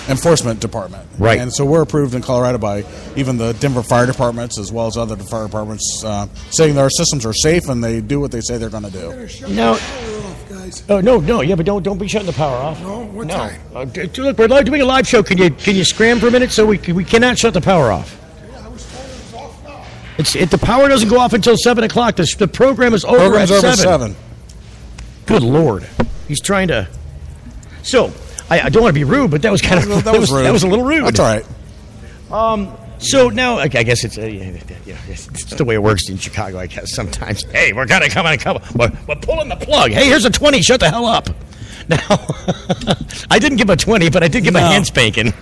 Enforcement Department. Right. And so we're approved in Colorado by even the Denver fire departments as well as other fire departments saying that our systems are safe and they do what they say they're going to do. No. Oh no! Yeah, but don't be shutting the power off. No, what time? Look, we're doing a live show. Can you scram for a minute so we cannot shut the power off? The power doesn't go off until 7 o'clock. The program is over at 7. Good Lord, he's trying to. So I don't want to be rude, but that was kind of rude. That was a little rude. That's all right. So now I guess it's the way it works in Chicago. I guess sometimes. Hey, we're gonna come on. We're pulling the plug. Hey, here's a 20. Shut the hell up. Now, I didn't give a 20, but I did give a hand spanking.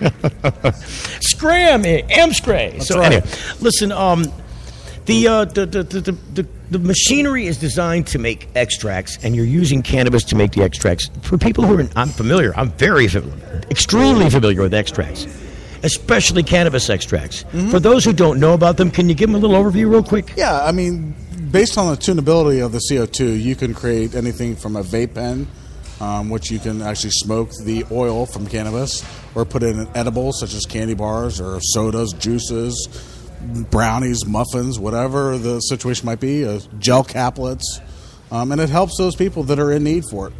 Scram, Amscray. That's So right. anyway, listen. The machinery is designed to make extracts, and you're using cannabis to make the extracts. For people who are I'm very familiar, extremely familiar with extracts, especially cannabis extracts. For those who don't know about them, can you give them a little overview real quick? Yeah, I mean, based on the tunability of the CO2, you can create anything from a vape pen, which you can actually smoke the oil from cannabis, or put it in edibles such as candy bars or sodas, juices, brownies, muffins, whatever the situation might be, gel caplets, and it helps those people that are in need for it.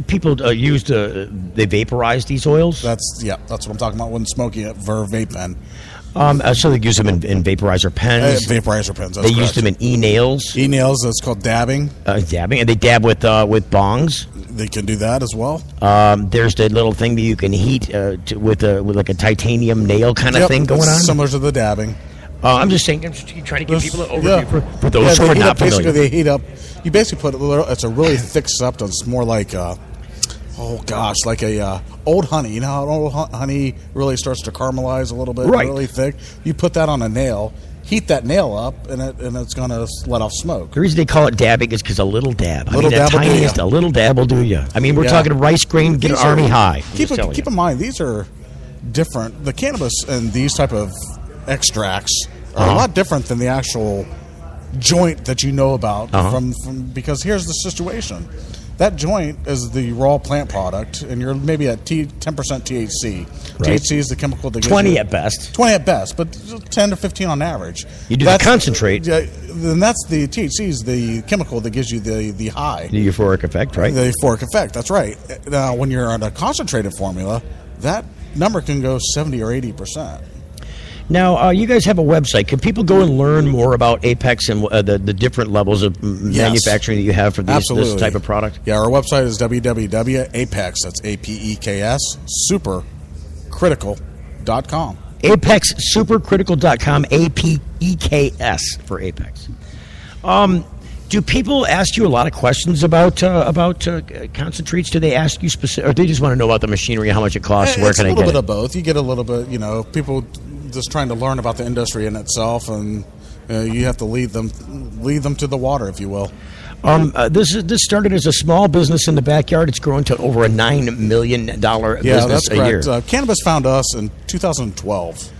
People they vaporize these oils. That's what I'm talking about when smoking it for a vape pen. So they use them in vaporizer pens. Vaporizer pens. They use them in e-nails. E-nails. That's called dabbing. Dabbing, and they dab with bongs. They can do that as well. There's the little thing that you can heat with like a titanium nail kind of thing going on. Similar to the dabbing. I'm just saying. I'm just trying to give people an overview for those who are not familiar. Basically, they heat up. You basically put it's a really thick substance, more like like a old honey. You know how old honey really starts to caramelize a little bit, really thick. You put that on a nail, heat that nail up, and it's going to let off smoke. The reason they call it dabbing is because a little dab. A little dab will do you. I mean, we're talking rice grain, get an army high. Keep in mind, these are different. The cannabis and these type of extracts are a lot different than the actual joint that you know about from because here's the situation. That joint is the raw plant product, and you're maybe at 10% THC. Right. THC is the chemical that gives 20 at best. 20 at best, but 10 to 15 on average. You do the concentrate. Then that's the THC is the chemical that gives you the high. The euphoric effect, right? The euphoric effect, that's right. Now, when you're on a concentrated formula, that number can go 70 or 80%. Now, you guys have a website. Can people go and learn more about Apex and the different levels of manufacturing that you have for this type of product? Yeah, our website is www.apex, that's APEKS, supercritical.com. ApexSupercritical.com, APEKS for Apex. Do people ask you a lot of questions about concentrates? Do they ask you specific, or they just want to know about the machinery, how much it costs, where can I get it? It's a little bit of both. You get a little bit, people just trying to learn about the industry in itself, and you have to lead them to the water, if you will. This started as a small business in the backyard. It's grown to over a $9 million business a year. Cannabis found us in 2012.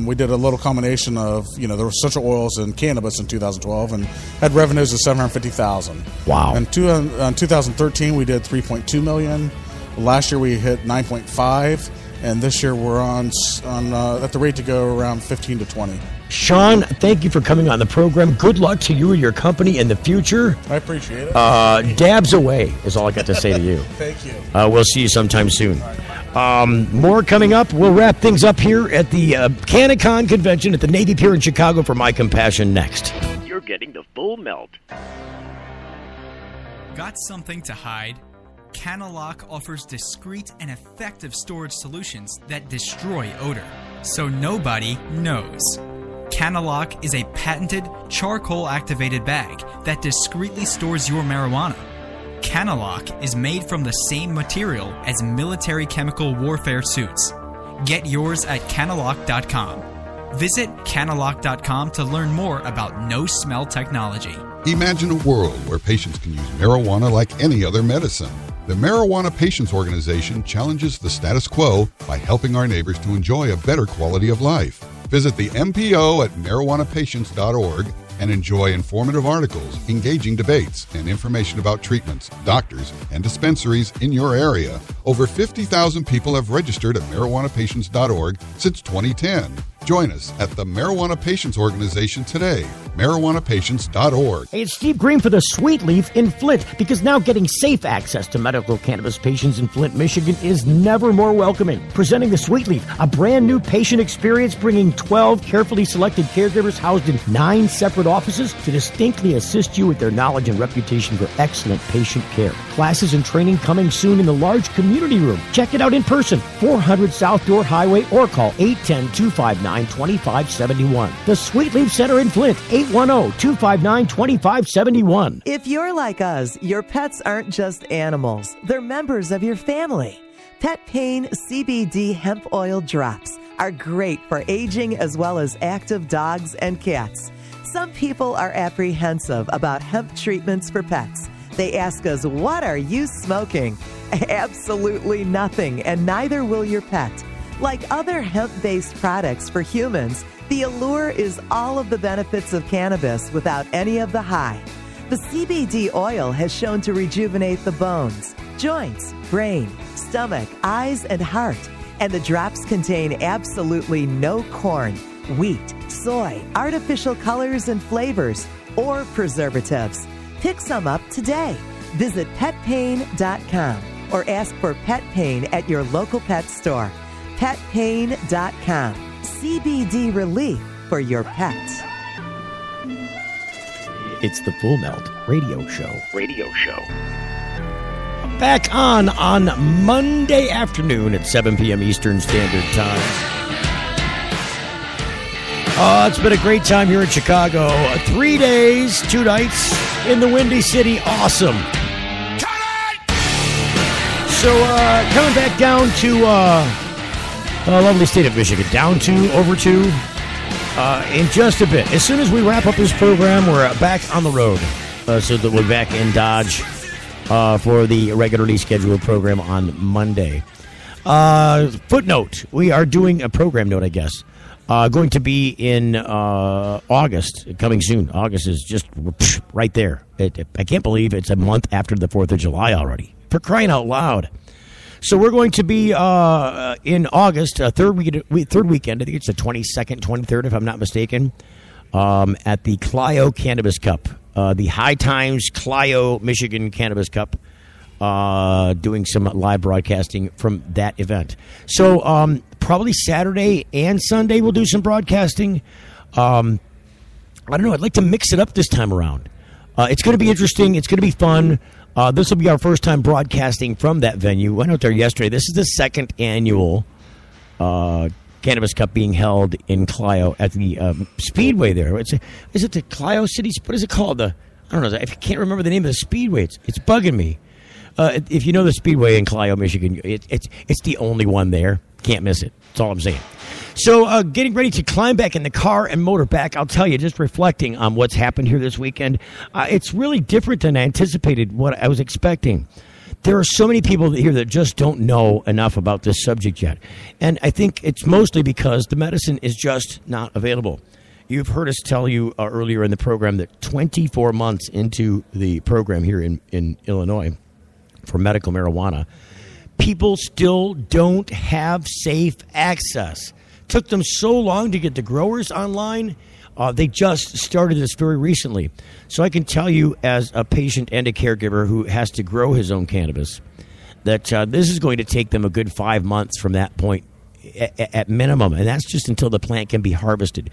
We did a little combination of, there were essential oils and cannabis in 2012, and had revenues of $750,000. Wow! And in 2013, we did $3.2 million. Last year, we hit 9.5. And this year we're on at the rate to go around 15 to 20. Sean, thank you for coming on the program. Good luck to you and your company in the future. I appreciate it. Dabs away is all I got to say to you. Thank you. We'll see you sometime soon. More coming up. We'll wrap things up here at the Canna Con convention at the Navy Pier in Chicago for My Compassion next. You're getting the full melt. Got something to hide? Canna offers discreet and effective storage solutions that destroy odor, so nobody knows. Canna is a patented charcoal-activated bag that discreetly stores your marijuana. Canna is made from the same material as military chemical warfare suits. Get yours at cannalock.com. Visit cannalock.com to learn more about no-smell technology. Imagine a world where patients can use marijuana like any other medicine. The Marijuana Patients Organization challenges the status quo by helping our neighbors to enjoy a better quality of life. Visit the MPO at marijuanapatients.org and enjoy informative articles, engaging debates, and information about treatments, doctors, and dispensaries in your area. Over 50,000 people have registered at marijuanapatients.org since 2010. Join us at the Marijuana Patients Organization today, marijuanapatients.org. Hey, it's Steve Green for the Sweet Leaf in Flint, because now getting safe access to medical cannabis patients in Flint, Michigan is never more welcoming. Presenting the Sweet Leaf, a brand new patient experience, bringing 12 carefully selected caregivers housed in 9 separate offices to distinctly assist you with their knowledge and reputation for excellent patient care. Classes and training coming soon in the large community room. Check it out in person, 400 South Door Highway, or call 810-259-2571. The Sweet Leaf Center in Flint, 810-259-2571. If you're like us, your pets aren't just animals. They're members of your family. Pet Pain CBD hemp oil drops are great for aging as well as active dogs and cats. Some people are apprehensive about hemp treatments for pets. They ask us, what are you smoking? Absolutely nothing, and neither will your pet. Like other hemp-based products for humans, the allure is all of the benefits of cannabis without any of the high. The CBD oil has shown to rejuvenate the bones, joints, brain, stomach, eyes, and heart. And the drops contain absolutely no corn, wheat, soy, artificial colors and flavors, or preservatives. Pick some up today. Visit petpain.com or ask for Pet Pain at your local pet store. Petpain.com. CBD relief for your pet. It's the Full Melt Radio Show. Radio show. Back on Monday afternoon at 7 p.m. Eastern Standard Time. It's been a great time here in Chicago. 3 days, 2 nights in the Windy City. Awesome. So coming back down to lovely state of Michigan. Down to, over to, in just a bit. As soon as we wrap up this program, we're back on the road. So that we're back in Dodge for the regularly scheduled program on Monday. Footnote. We are doing a program note, I guess. Going to be in August, coming soon. August is just right there. I can't believe it's a month after the 4th of July already. For crying out loud. So we're going to be in August, third weekend. I think it's the 22nd, 23rd, if I'm not mistaken, at the Clio Cannabis Cup, the High Times Clio Michigan Cannabis Cup, doing some live broadcasting from that event. So probably Saturday and Sunday we'll do some broadcasting. I don't know. I'd like to mix it up this time around. It's going to be interesting. It's going to be fun. This will be our first time broadcasting from that venue. Went out there yesterday. This is the second annual Cannabis Cup being held in Clio at the Speedway there. Is it the Clio City? What is it called? I don't know. I can't remember the name of the Speedway. It's bugging me. If you know the Speedway in Clio, Michigan, it's the only one there. Can't miss it. That's all I'm saying. So getting ready to climb back in the car and motor back, I'll tell you, just reflecting on what's happened here this weekend, it's really different than I anticipated, what I was expecting. There are so many people here that just don't know enough about this subject yet. And I think it's mostly because the medicine is just not available. You've heard us tell you earlier in the program that 24 months into the program here in Illinois for medical marijuana, people still don't have safe access. Took them so long to get the growers online. They just started this very recently. So I can tell you as a patient and a caregiver who has to grow his own cannabis that this is going to take them a good 5 months from that point at minimum. And that's just until the plant can be harvested.